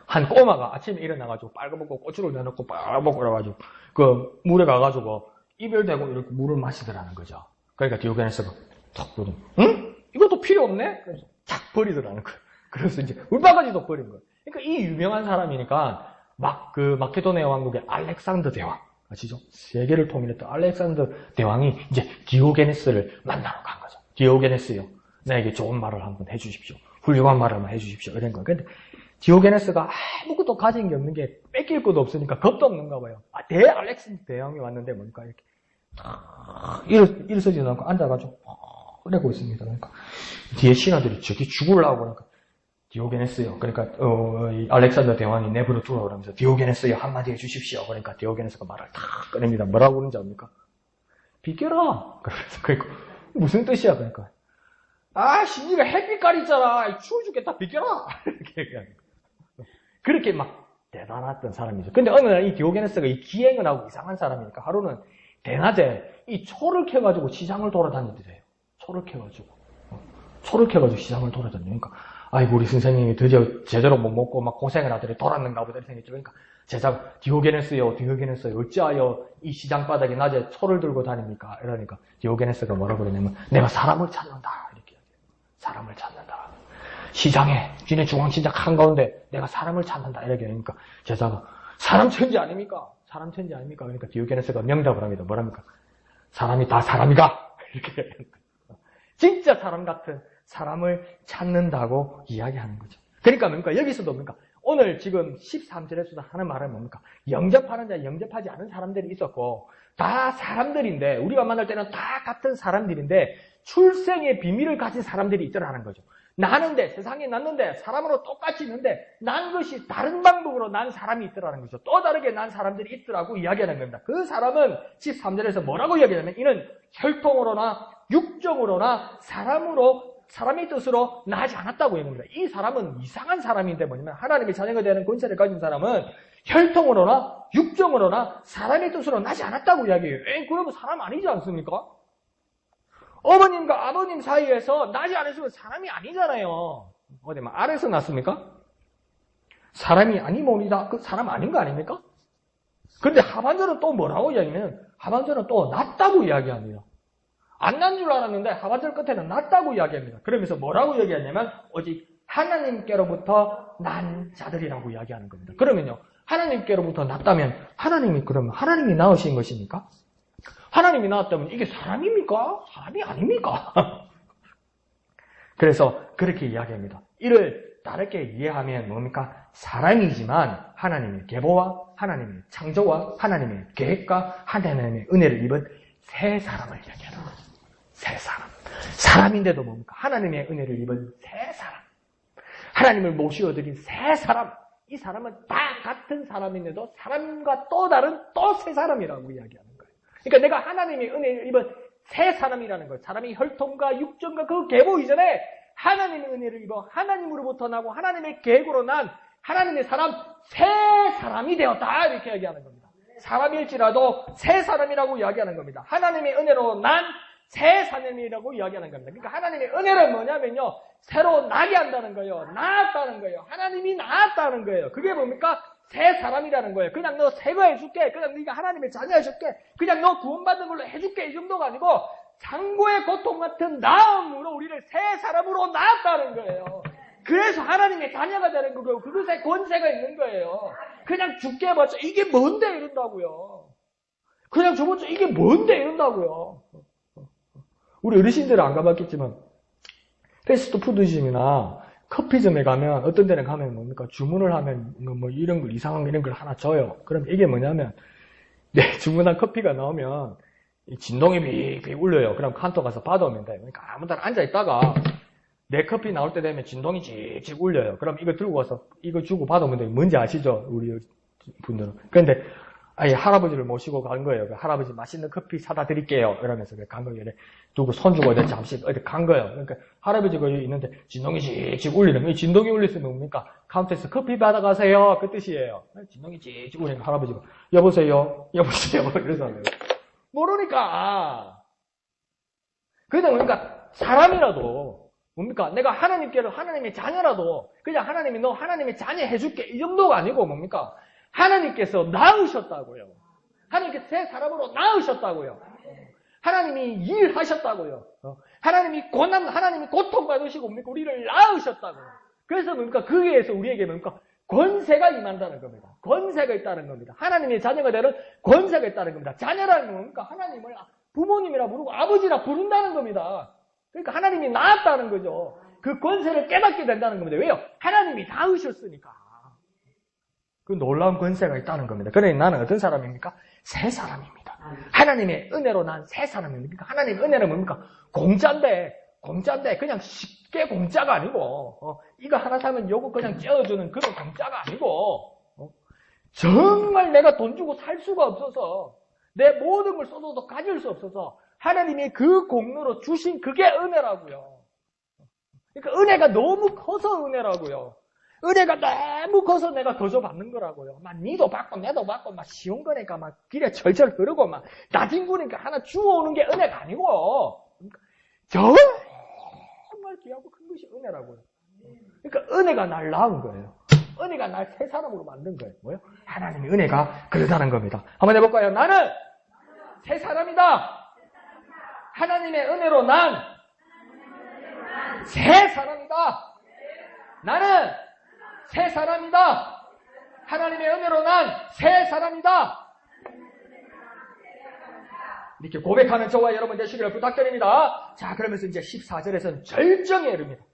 한 꼬마가 아침에 일어나가지고 빨가먹고 꼬추를 내놓고 빨가먹고 그래가지고 그 물에 가가지고 입을 대고 이렇게 물을 마시더라는 거죠. 그러니까 디오게네스가 탁 보더니, 응? 이것도 필요 없네? 그래서 탁 버리더라는 거예요. 그래서 이제 물바가지도 버린 거예요. 그러니까 이 유명한 사람이니까 마케도니아 왕국의 알렉산더 대왕, 아시죠? 세계를 통일했던 알렉산더 대왕이 이제 디오게네스를 만나러 간 거죠. 디오게네스요, 나에게 좋은 말을 한번 해주십시오. 훌륭한 말을 한번 해주십시오. 이런 거예요. 근데 디오게네스가 아무것도 가진 게 없는 게 뺏길 것도 없으니까 겁도 없는가 봐요. 알렉산더 대왕이 왔는데 뭡니까? 이렇게 일어서지도 않고 앉아가지고 그러고 있습니다. 그러니까 뒤에 신하들이 저기 죽으려고 그러니까 디오게네스요. 그러니까 이 알렉산더 대왕이 내버려 두라 그러면서 디오게네스요 한마디 해주십시오. 그러니까 디오게네스가 말을 탁 꺼냅니다. 뭐라고 그러는지 압니까? 비켜라. 그러니까 무슨 뜻이야? 그러니까 니가 햇빛깔 있잖아. 추워 죽겠다. 비켜라. 이렇게 얘기하는 거예요. 그렇게 막 대단했던 사람이죠. 근데 어느 날 이 디오게네스가 이 기행을 하고 이상한 사람이니까 하루는 대낮에 이 초를 켜가지고 시장을 돌아다니더래요. 초를 켜가지고 시장을 돌아다니니까 아이고 우리 선생님이 드디어 제대로 못 먹고 막 고생을 하더니 돌았는가 보다 생겼죠. 그러니까 제자가 디오게네스요 어찌하여 이 시장 바닥에 낮에 초를 들고 다닙니까? 이러니까 디오게네스가 뭐라고 그러냐면 내가 사람을 찾는다 이렇게 얘기해요. 사람을 찾는다. 시장에 진해 중앙시장 한가운데 내가 사람을 찾는다 이렇게 하니까 제자가 사람 천지 아닙니까? 사람 천지 아닙니까? 그러니까 디오게네스가 명답을 합니다. 뭐랍니까? 사람이 다 사람이가 이렇게 진짜 사람 같은 사람을 찾는다고 이야기하는 거죠. 그러니까 뭡니까? 여기서도 뭡니까? 오늘 지금 13절에서도 하는 말은 뭡니까? 영접하는 자, 영접하지 않은 사람들이 있었고 다 사람들인데 우리가 만날 때는 다 같은 사람들인데 출생의 비밀을 가진 사람들이 있더라는 거죠. 나는데 세상에 났는데 사람으로 똑같이 있는데 난 것이 다른 방법으로 난 사람이 있더라는 거죠. 또 다르게 난 사람들이 있더라고 이야기하는 겁니다. 그 사람은 13절에서 뭐라고 이야기하냐면 이는 혈통으로나 육정으로나 사람의 뜻으로 나지 않았다고 얘기합니다. 이 사람은 이상한 사람인데 뭐냐면 하나님의 자녀가 되는 권세를 가진 사람은 혈통으로나 육정으로나 사람의 뜻으로 나지 않았다고 이야기해요. 그러면 사람 아니지 않습니까? 어머님과 아버님 사이에서 나지 않았으면 사람이 아니잖아요. 어디 막 알에서 났습니까? 사람이 아니모니다. 그 사람 아닌 거 아닙니까? 그런데 하반절은 또 뭐라고 이야기하냐면 하반절은 또 낫다고 이야기합니다. 안 난 줄 알았는데 하반절 끝에는 낫다고 이야기합니다. 그러면서 뭐라고 이야기하냐면 오직 하나님께로부터 난 자들이라고 이야기하는 겁니다. 그러면요. 하나님께로부터 낫다면 하나님이 낳으신 것입니까? 하나님이 낳았다면 이게 사람입니까? 사람이 아닙니까? 그래서 그렇게 이야기합니다. 이를 다르게 이해하면 뭡니까? 사람이지만 하나님의 계보와 하나님의 창조와 하나님의 계획과 하나님의 은혜를 입은 새 사람을 이야기하는 거예요. 새 사람. 사람인데도 뭡니까? 하나님의 은혜를 입은 새 사람. 하나님을 모시어드린 새 사람. 이 사람은 다 같은 사람인데도 사람과 또 다른 또 새 사람이라고 이야기하는 거예요. 그러니까 내가 하나님의 은혜를 입은 새 사람이라는 거예요. 사람이 혈통과 육정과 그 계보 이전에 하나님의 은혜를 입어 하나님으로부터 나고 하나님의 계획으로 난 하나님의 사람, 새 사람이 되었다. 이렇게 이야기하는 겁니다. 사람일지라도 새 사람이라고 이야기하는 겁니다. 하나님의 은혜로 난 새 사람이라고 이야기하는 겁니다. 그러니까 하나님의 은혜는 뭐냐면요. 새로 나게 한다는 거예요. 나았다는 거예요. 하나님이 나았다는 거예요. 그게 뭡니까? 새 사람이라는 거예요. 그냥 너 새 거 해줄게. 그냥 네가 하나님의 자녀 해줄게. 그냥 너 구원받는 걸로 해줄게. 이 정도가 아니고 상고의 고통 같은 나음으로 우리를 새 사람으로 낳았다는 거예요. 그래서 하나님의 자녀가 되는 거고 그것에 권세가 있는 거예요. 그냥 죽게 해봤자 이게 뭔데 이런다고요. 그냥 줘봤자 이게 뭔데 이런다고요. 우리 어르신들은 안 가봤겠지만 패스트푸드점이나 커피점에 가면 어떤 데는 가면 뭡니까? 주문을 하면 뭐 이런 걸 이상한 이런 걸 하나 줘요. 그럼 이게 뭐냐면 내 주문한 커피가 나오면 진동이 빅빅 울려요. 그럼 칸토 가서 받아오면 돼요. 그러니까 아무 데나 앉아있다가 내 커피 나올 때 되면 진동이 칙칙 울려요. 그럼 이거 들고 와서 이거 주고 받아오면 돼요. 뭔지 아시죠? 우리 분들은. 그런데 아예 할아버지를 모시고 간 거예요. 할아버지 맛있는 커피 사다 드릴게요. 이러면서 간 거예요. 두고 손 주고 잠시 어디 간 거예요. 그러니까 할아버지가 있는데 진동이 칙칙 울리는 거예요. 진동이 울리면 뭡니까? 카운터에서 커피 받아가세요. 그 뜻이에요. 진동이 칙칙 울리는 할아버지가 여보세요. 이러서 하는 거예요. 모르니까. 그러다 보니까 사람이라도 뭡니까? 내가 하나님의 자녀라도 그냥 하나님이 너 하나님의 자녀 해줄게 이 정도가 아니고 뭡니까? 하나님께서 낳으셨다고요. 하나님께서 새 사람으로 낳으셨다고요. 하나님이 일하셨다고요. 하나님이 고통받으시고 뭡니까? 우리를 낳으셨다고요. 그래서 뭡니까? 거기에서 우리에게 뭡니까? 권세가 임한다는 겁니다. 권세가 있다는 겁니다. 하나님의 자녀가 되는 권세가 있다는 겁니다. 자녀라는 건 뭡니까? 하나님을 부모님이라 부르고 아버지라 부른다는 겁니다. 그러니까 하나님이 낳았다는 거죠. 그 권세를 깨닫게 된다는 겁니다. 왜요? 하나님이 낳으셨으니까. 그 놀라운 권세가 있다는 겁니다. 그러니 나는 어떤 사람입니까? 새 사람입니다. 하나님의 은혜로 난 새 사람입니다. 하나님의 은혜는 뭡니까? 공짜인데 그냥 쉽게 공짜가 아니고 이거 하나 사면 요거 그냥 떼어주는 그런 공짜가 아니고 정말 내가 돈 주고 살 수가 없어서 내 모든 걸 써도 가질 수 없어서 하나님이 그 공로로 주신 그게 은혜라고요. 그러니까 은혜가 너무 커서 은혜라고요. 은혜가 너무 커서 내가 거저받는 거라고요. 막 니도 받고 내도 받고 막 쉬운 거니까 막 길에 철철 흐르고 막 낮은 거니까 하나 주워오는 게 은혜가 아니고 정말 귀하고 큰 것이 은혜라고요. 그러니까 은혜가 날 낳은 거예요. 은혜가 날 새 사람으로 만든 거예요. 뭐요? 하나님의 은혜가 그러다는 겁니다. 한번 해볼까요? 나는 새 사람이다. 하나님의 은혜로 난 새 사람이다. 나는 새 사람이다. 하나님의 은혜로 난 새 사람이다. 이렇게 고백하는 저와 여러분 되시기를 부탁드립니다. 자, 그러면서 이제 14절에서는 절정에 이릅니다.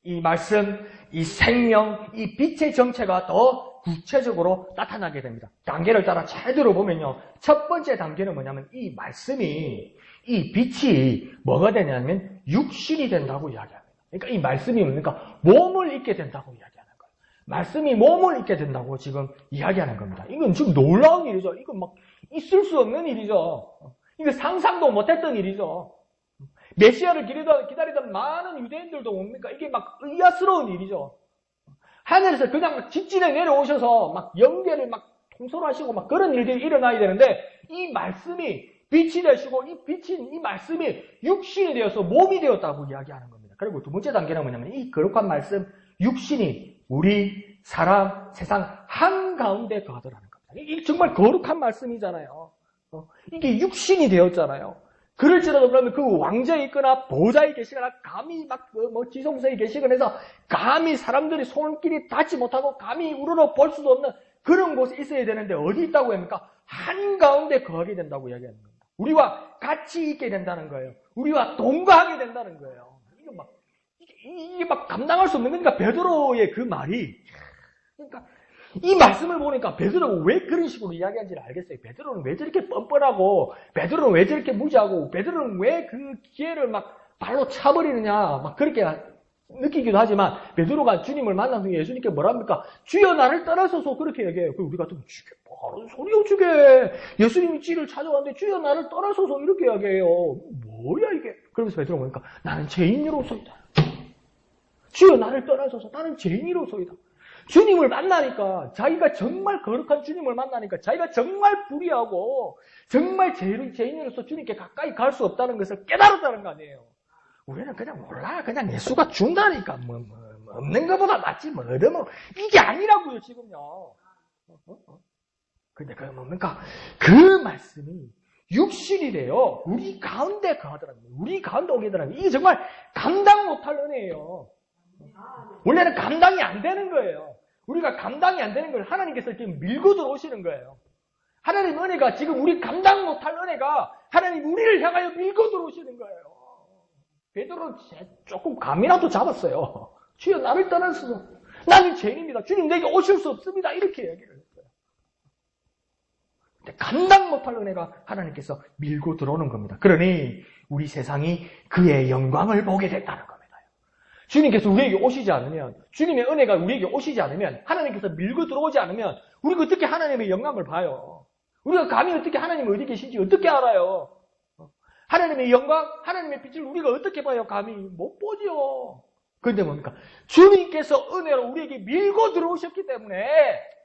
이 말씀, 이 생명, 이 빛의 정체가 더 구체적으로 나타나게 됩니다. 단계를 따라 제대로 보면요. 첫 번째 단계는 뭐냐면 이 말씀이, 이 빛이 뭐가 되냐면 육신이 된다고 이야기합니다. 그러니까 이 말씀이 그러니까 몸을 입게 된다고 이야기하는 거예요. 말씀이 몸을 입게 된다고 지금 이야기하는 겁니다. 이건 지금 놀라운 일이죠. 이건 막 있을 수 없는 일이죠. 이거 상상도 못했던 일이죠. 메시아를 기다리던 많은 유대인들도 뭡니까? 이게 막 의아스러운 일이죠. 하늘에서 그냥 막 직진에 내려오셔서 막 영계를 막 통솔하시고 막 그런 일들이 일어나야 되는데 이 말씀이 빛이 되시고 이 빛인 이 말씀이 육신이 되어서 몸이 되었다고 이야기하는 겁니다. 그리고 두 번째 단계는 뭐냐면 이 거룩한 말씀 육신이 우리 사람 세상 한가운데 거하더라는 겁니다. 이게 정말 거룩한 말씀이잖아요. 이게 육신이 되었잖아요. 그럴지라도 그러면 그 왕자에 있거나 보좌에 계시거나 감히 막 지성소에 계시거나 해서 감히 사람들이 손길이 닿지 못하고 감히 우러러 볼 수도 없는 그런 곳에 있어야 되는데 어디 있다고 합니까? 한가운데 거하게 된다고 이야기하는 겁니다. 우리와 같이 있게 된다는 거예요. 우리와 동거하게 된다는 거예요. 이게 막 감당할 수 없는 거니까 베드로의 그 말이 그러니까 이 말씀을 보니까 베드로가 왜 그런 식으로 이야기한지를 알겠어요. 베드로는 왜 저렇게 뻔뻔하고 베드로는 왜 저렇게 무지하고 베드로는 왜 그 기회를 막 발로 차버리느냐 막 그렇게 느끼기도 하지만 베드로가 주님을 만난 후에 예수님께 뭐랍니까? 주여 나를 떠나소서 그렇게 얘기해요. 우리 같으면 주게 뭐하는 소리요 주게 예수님이 찌를 찾아왔는데 주여 나를 떠나소서 이렇게 이야기해요. 뭐야 이게? 그러면서 베드로가 보니까 나는 죄인으로서이다. 주여 나를 떠나소서 나는 죄인으로서이다. 주님을 만나니까 자기가 정말 거룩한 주님을 만나니까 자기가 정말 불의하고 정말 죄인으로서 주님께 가까이 갈 수 없다는 것을 깨달았다는 거 아니에요. 우리는 그냥 몰라 그냥 예수가 준다니까 뭐 없는 것보다 낫지 뭐 얻으면 이게 아니라고요 지금요. 근데 그 뭡니까? 그 말씀이 육신이 돼요. 우리 가운데 거하더라고요. 우리 가운데 오게 되더라고요. 이게 정말 감당 못할 은혜예요. 원래는 감당이 안 되는 거예요. 우리가 감당이 안 되는 걸 하나님께서 지금 밀고 들어오시는 거예요. 하나님 은혜가 지금 우리 감당 못할 은혜가 하나님 우리를 향하여 밀고 들어오시는 거예요. 베드로는 조금 감이라도 잡았어요. 주여 나를 떠나소서. 나는 죄인입니다. 주님 내게 오실 수 없습니다. 이렇게 얘기를 했어요. 근데 감당 못할 은혜가 하나님께서 밀고 들어오는 겁니다. 그러니 우리 세상이 그의 영광을 보게 됐다는 겁니다. 주님께서 우리에게 오시지 않으면 주님의 은혜가 우리에게 오시지 않으면 하나님께서 밀고 들어오지 않으면 우리가 어떻게 하나님의 영광을 봐요? 우리가 감히 어떻게 하나님이 어디 계신지 어떻게 알아요? 하나님의 영광, 하나님의 빛을 우리가 어떻게 봐요? 감히 못 보죠. 그런데 뭡니까? 주님께서 은혜로 우리에게 밀고 들어오셨기 때문에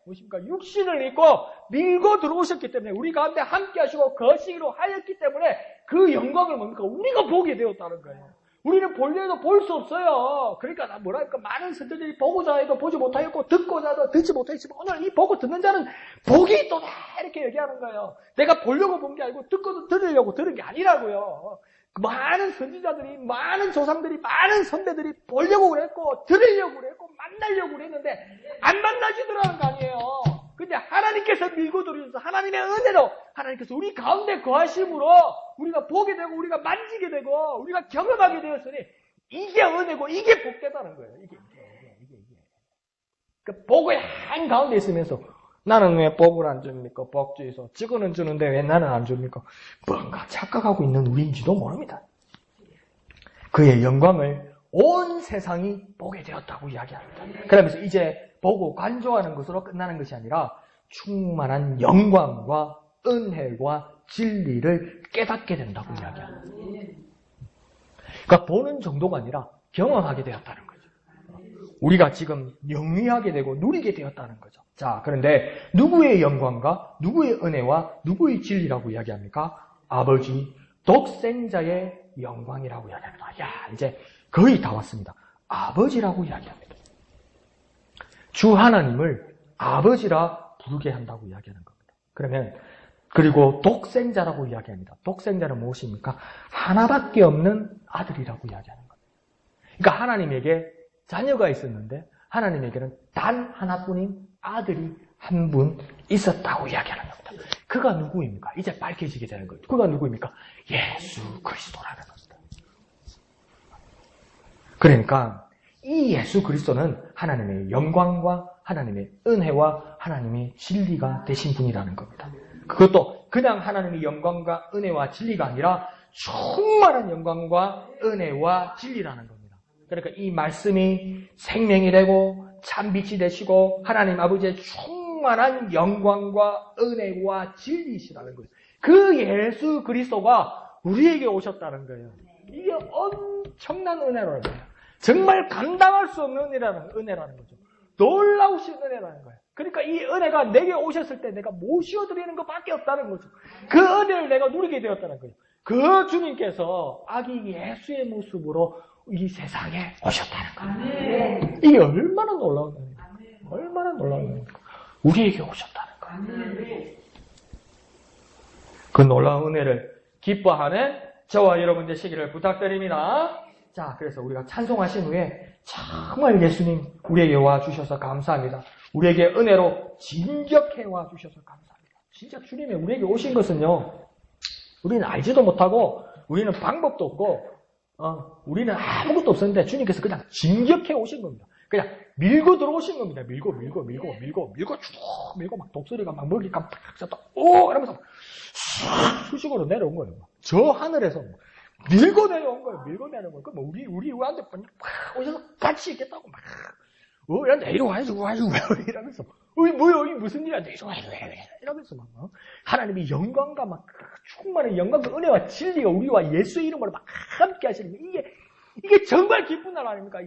무엇입니까? 육신을 입고 밀고 들어오셨기 때문에 우리 가운데 함께 하시고 거시기로 하였기 때문에 그 영광을 뭡니까? 우리가 보게 되었다는 거예요. 우리는 볼래도 볼 수 없어요. 그러니까 뭐랄까 많은 선들들이 보고자 해도 보지 못하였고 듣고자 해도 듣지 못하였지만 오늘 이 보고 듣는 자는 복이 있도다 이렇게 얘기하는 거예요. 내가 보려고 본 게 아니고 듣고도 들으려고 들은 게 아니라고요. 많은 선지자들이 많은 조상들이 많은 선배들이 보려고 그랬고 들으려고 그랬고 만나려고 그랬는데 안 만나지더라는 거 아니에요. 근데 하나님께서 밀고 들어오셔서 하나님의 은혜로 하나님께서 우리 가운데 거하심으로 우리가 보게 되고 우리가 만지게 되고 우리가 경험하게 되었으니 이게 은혜고 이게 복되다는 거예요. 이게. 그 복의 한가운데 있으면서 나는 왜 복을 안 줍니까? 복주에서 지구는 주는데 왜 나는 안 줍니까? 뭔가 착각하고 있는 우리인지도 모릅니다. 그의 영광을 온 세상이 보게 되었다고 이야기합니다. 그러면서 이제 보고 간조하는 것으로 끝나는 것이 아니라 충만한 영광과 은혜와 진리를 깨닫게 된다고 이야기합니다. 그러니까 보는 정도가 아니라 경험하게 되었다는 거죠. 우리가 지금 영위하게 되고 누리게 되었다는 거죠. 자, 그런데 누구의 영광과 누구의 은혜와 누구의 진리라고 이야기합니까? 아버지 독생자의 영광이라고 이야기합니다. 야, 이제 거의 다 왔습니다. 아버지라고 이야기합니다. 주 하나님을 아버지라 부르게 한다고 이야기하는 겁니다. 그러면 그리고 독생자라고 이야기합니다. 독생자는 무엇입니까? 하나밖에 없는 아들이라고 이야기하는 겁니다. 그러니까 하나님에게 자녀가 있었는데 하나님에게는 단 하나뿐인 아들이 한 분 있었다고 이야기하는 겁니다. 그가 누구입니까? 이제 밝혀지게 되는 거예요. 그가 누구입니까? 예수 그리스도라는 겁니다. 그러니까 이 예수 그리스도는 하나님의 영광과 하나님의 은혜와 하나님의 진리가 되신 분이라는 겁니다. 그것도 그냥 하나님의 영광과 은혜와 진리가 아니라 충만한 영광과 은혜와 진리라는 겁니다. 그러니까 이 말씀이 생명이 되고 참빛이 되시고 하나님 아버지의 충만한 영광과 은혜와 진리시라는 거예요. 그 예수 그리스도가 우리에게 오셨다는 거예요. 이게 엄청난 은혜라는 거예요. 정말 감당할 수 없는 은혜라는 거죠. 놀라우신 은혜라는 거예요. 그러니까 이 은혜가 내게 오셨을 때 내가 모셔드리는 것밖에 없다는 거죠. 그 은혜를 내가 누리게 되었다는 거예요. 그 주님께서 아기 예수의 모습으로 이 세상에 오셨다는 거예요. 이게 얼마나 놀라운 은혜입니까? 얼마나 놀라운 은혜입니까? 우리에게 오셨다는 거예요. 그 놀라운 은혜를 기뻐하는 저와 여러분 되시기를 부탁드립니다. 자, 그래서 우리가 찬송하신 후에 정말 예수님 우리에게 와주셔서 감사합니다. 우리에게 은혜로 진격해 와주셔서 감사합니다. 진짜 주님이 우리에게 오신 것은요, 우리는 알지도 못하고 우리는 방법도 없고 우리는 아무것도 없었는데 주님께서 그냥 진격해 오신 겁니다. 그냥 밀고 들어오신 겁니다. 밀고 쭉 밀고 막 독수리가 막 먹이 깜빡 오 이러면서 수직으로 내려온 거예요. 저 하늘에서 밀고 내려온 거예요. 밀고 내려온 거예요. 그럼 우리한테 팍 오셔서 같이 있겠다고 막 야 내일 와야지 이러면서 뭐야 이게 무슨 일이야 내일 와야지 이러면서 막 하나님의 영광과 막 충만한 영광과 은혜와 진리가 우리와 예수의 이름으로 막 함께 하시는 이게 정말 기쁜 날 아닙니까?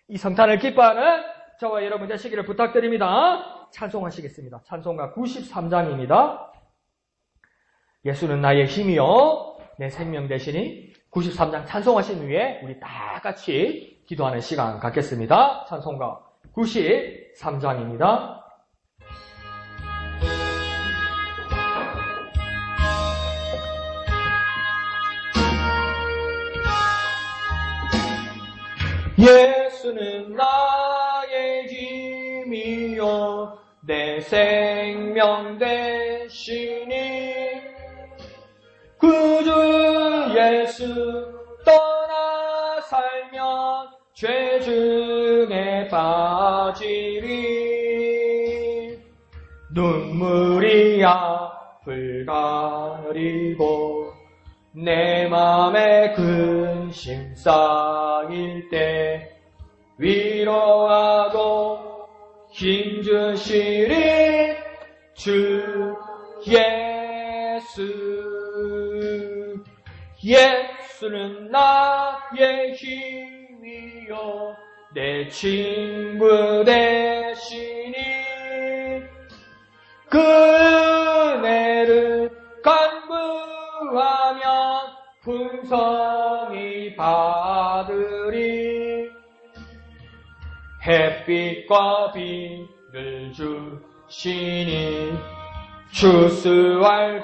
이 성탄을 기뻐하는 저와 여러분 되시기를 부탁드립니다. 찬송하시겠습니다. 찬송가 93장입니다. 예수는 나의 힘이요 내 생명 되시니 93장 찬송하신 후에 우리 다 같이 기도하는 시간 갖겠습니다. 찬송가 93장입니다. 예수는 나의 힘이요 내 생명 되시니 구주 예수 떠나 살면 죄 중에 빠지리 눈물이 앞을 가리고 내 맘에 근심 쌓일 때 위로하고 힘주시리 주 예수 예수는 나의 힘이요 내 친구 되시니 그 은혜를 간구하면 풍성히 받으리 햇빛과 비를 주시니 추수할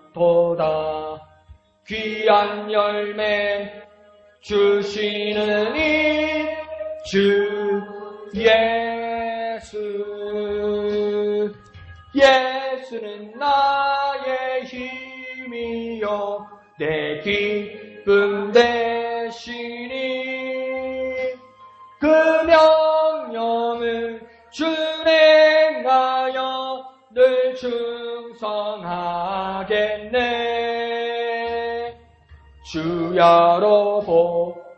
곳이마도다 귀한 열매 주시는 이 주 예수 예수는 나의 힘이요 내 기쁨 되시니 그 명령을 준행하여 늘 충성하겠네 주야로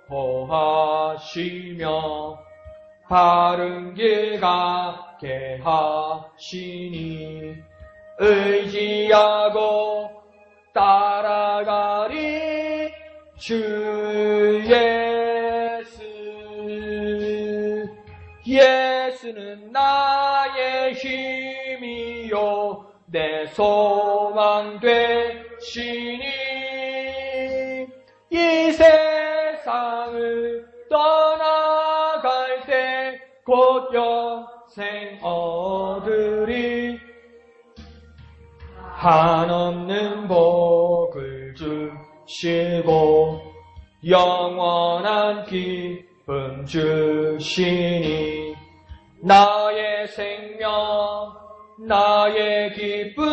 보호하시며 바른 길 가게 하시니 의지하고 따라가리 주 예수 예수는 나의 힘이요 내 소망 되시니 이 세상을 떠나갈 때 곧 영생 얻으리 한없는 복을 주시고 영원한 기쁨 주시니 나의 생명 나의 기쁨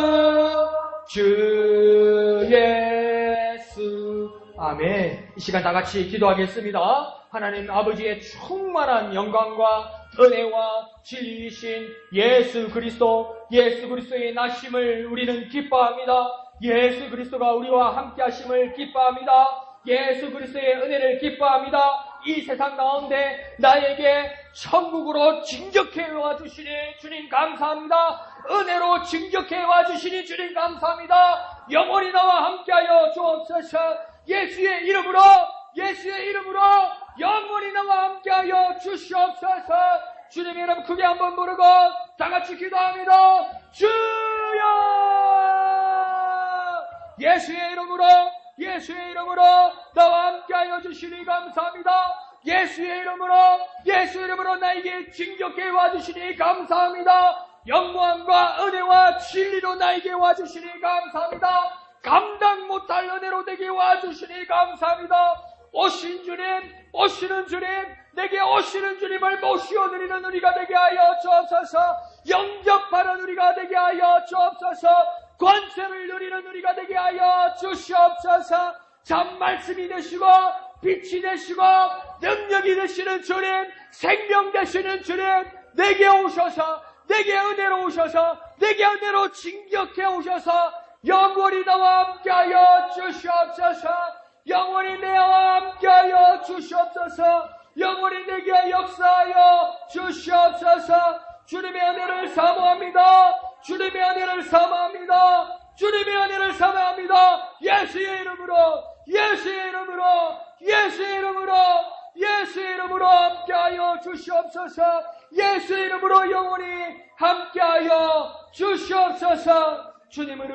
주 예수 아멘. 이 시간 다 같이 기도하겠습니다. 하나님 아버지의 충만한 영광과 은혜와 진리이신 예수 그리스도의 나심을 우리는 기뻐합니다. 예수 그리스도가 우리와 함께 하심을 기뻐합니다. 예수 그리스도의 은혜를 기뻐합니다. 이 세상 가운데 나에게 천국으로 진격해 와주시니 주님 감사합니다. 은혜로 진격해 와주시니 주님 감사합니다. 영원히 나와 함께하여 주옵소서. 예수의 이름으로 영원히 나와 함께하여 주시옵소서. 주님의 이름 크게 한번 부르고 다같이 기도합니다. 주여! 예수의 이름으로 나와 함께하여 주시니 감사합니다. 예수의 이름으로 나에게 진격해 와주시니 감사합니다. 영광과 은혜와 진리로 나에게 와주시니 감사합니다. 감당 못할 은혜로 내게 와주시니 감사합니다. 오시는 주님, 내게 오시는 주님을 모시어드리는 우리가 되게 하여 주옵소서. 영접하는 우리가 되게 하여 주옵소서. 권세를 누리는 우리가 되게 하여 주시옵소서. 참 말씀이 되시고 빛이 되시고 능력이 되시는 주님, 생명 되시는 주님, 내게 오셔서 내게 은혜로 오셔서 내게 은혜로 진격해 오셔서 영원히 나와 함께하여 주시옵소서. 영원히 내와 함께하여 주시옵소서. 영원히 내게 역사하여 주시옵소서. 주님의 은혜를 사모합니다. 주님의 은혜를 사모합니다. 주님의 은혜를 사모합니다. 예수의 이름으로 함께하여 주시옵소서. 예수의 이름으로 영원히 함께하여 주시옵소서. 주님을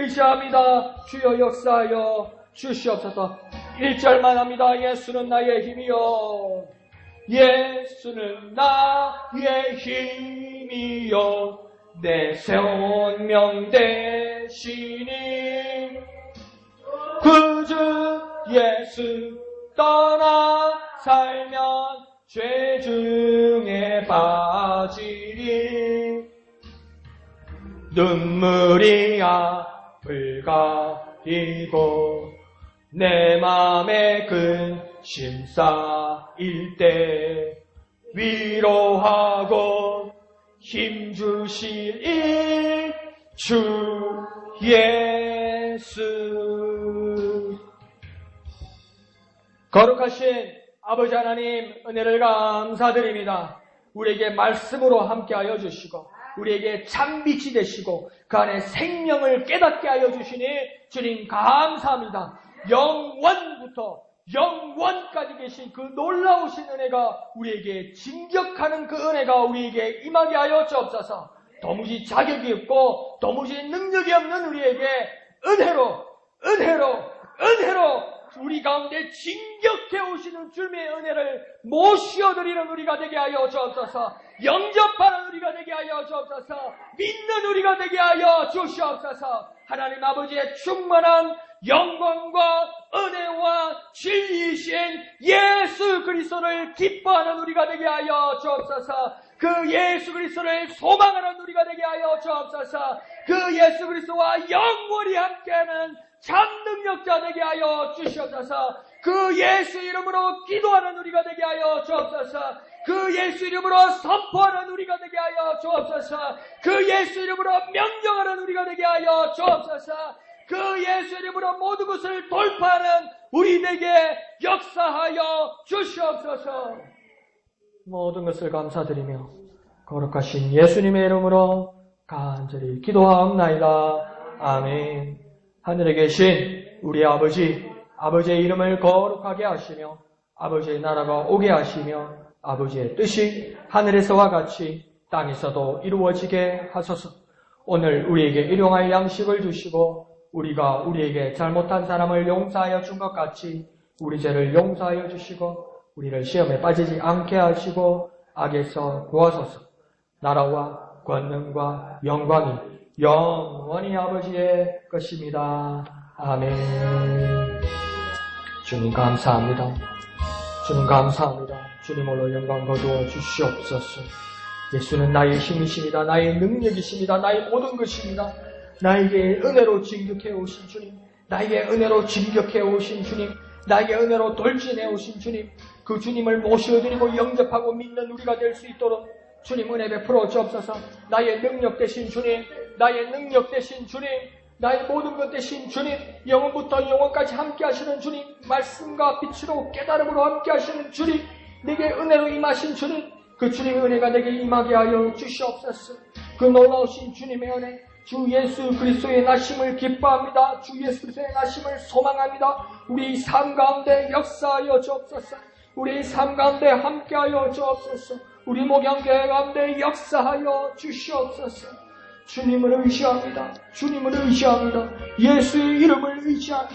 의지합니다. 주여 역사하여 주시옵소서. 1절만 합니다. 예수는 나의 힘이요. 예수는 나의 힘이요. 내 생명 되시니 구주 예수 떠나 살면 죄 중에 빠지리. 눈물이 앞을 가리고 내 맘에 근심 쌓일 때 위로하고 힘주실 이 주 예수. 거룩하신 아버지 하나님, 은혜를 감사드립니다. 우리에게 말씀으로 함께하여 주시고 우리에게 참빛이 되시고 그 안에 생명을 깨닫게 하여 주시니 주님 감사합니다. 영원부터 영원까지 계신 그 놀라우신 은혜가 우리에게 진격하는 그 은혜가 우리에게 임하게 하여 주옵소서. 도무지 자격이 없고 도무지 능력이 없는 우리에게 은혜로 우리 가운데 진격해 오시는 주님의 은혜를 모시어드리는 우리가 되게 하여 주옵소서. 영접하는 우리가 되게 하여 주옵소서. 믿는 우리가 되게 하여 주시옵소서. 하나님 아버지의 충만한 영광과 은혜와 진리이신 예수 그리스도를 기뻐하는 우리가 되게 하여 주옵소서. 그 예수 그리스도를 소망하는 우리가 되게 하여 주옵소서. 그 예수 그리스도와 영원히 함께하는 참 능력자 되게 하여 주시옵소서. 그 예수 이름으로 기도하는 우리가 되게 하여 주옵소서. 그 예수 이름으로 선포하는 우리가 되게 하여 주옵소서. 그 예수 이름으로 명령하는 우리가 되게 하여 주옵소서. 그 예수 이름으로 모든 것을 돌파하는 우리에게 역사하여 주시옵소서. 모든 것을 감사드리며 거룩하신 예수님의 이름으로 간절히 기도하옵나이다. 아멘. 하늘에 계신 우리 아버지의 이름을 거룩하게 하시며 아버지의 나라가 오게 하시며 아버지의 뜻이 하늘에서와 같이 땅에서도 이루어지게 하소서. 오늘 우리에게 일용할 양식을 주시고 우리가 우리에게 잘못한 사람을 용서하여 준 것 같이 우리 죄를 용서하여 주시고 우리를 시험에 빠지지 않게 하시고 악에서 구하소서. 나라와 권능과 영광이 영원히 아버지의 것입니다. 아멘. 주님 감사합니다. 주님 홀로 영광 거두어 주시옵소서. 예수는 나의 힘이십니다. 나의 능력이십니다. 나의 모든 것입니다. 나에게 은혜로 진격해 오신 주님, 나에게 은혜로 진격해 오신 주님, 나에게 은혜로 돌진해 오신 주님, 그 주님을 모셔드리고 영접하고 믿는 우리가 될 수 있도록 주님 은혜 베풀어 주옵소서. 나의 능력 되신 주님, 나의 능력 되신 주님, 나의 모든 것 되신 주님, 영원부터 영원까지 함께 하시는 주님, 말씀과 빛으로 깨달음으로 함께 하시는 주님, 내게 은혜로 임하신 주님, 그 주님의 은혜가 내게 임하게 하여 주시옵소서. 그 놀라우신 주님의 은혜, 주 예수 그리스도의 나심을 기뻐합니다. 주 예수 그리스도의 나심을 소망합니다. 우리 삶 가운데 역사하여 주옵소서. 우리 삶 가운데 함께하여 주옵소서. 우리 목양교회 가운데 역사하여 주시옵소서. 주님을 의지합니다. 주님을 의지합니다. 예수의 이름을 의지합니다.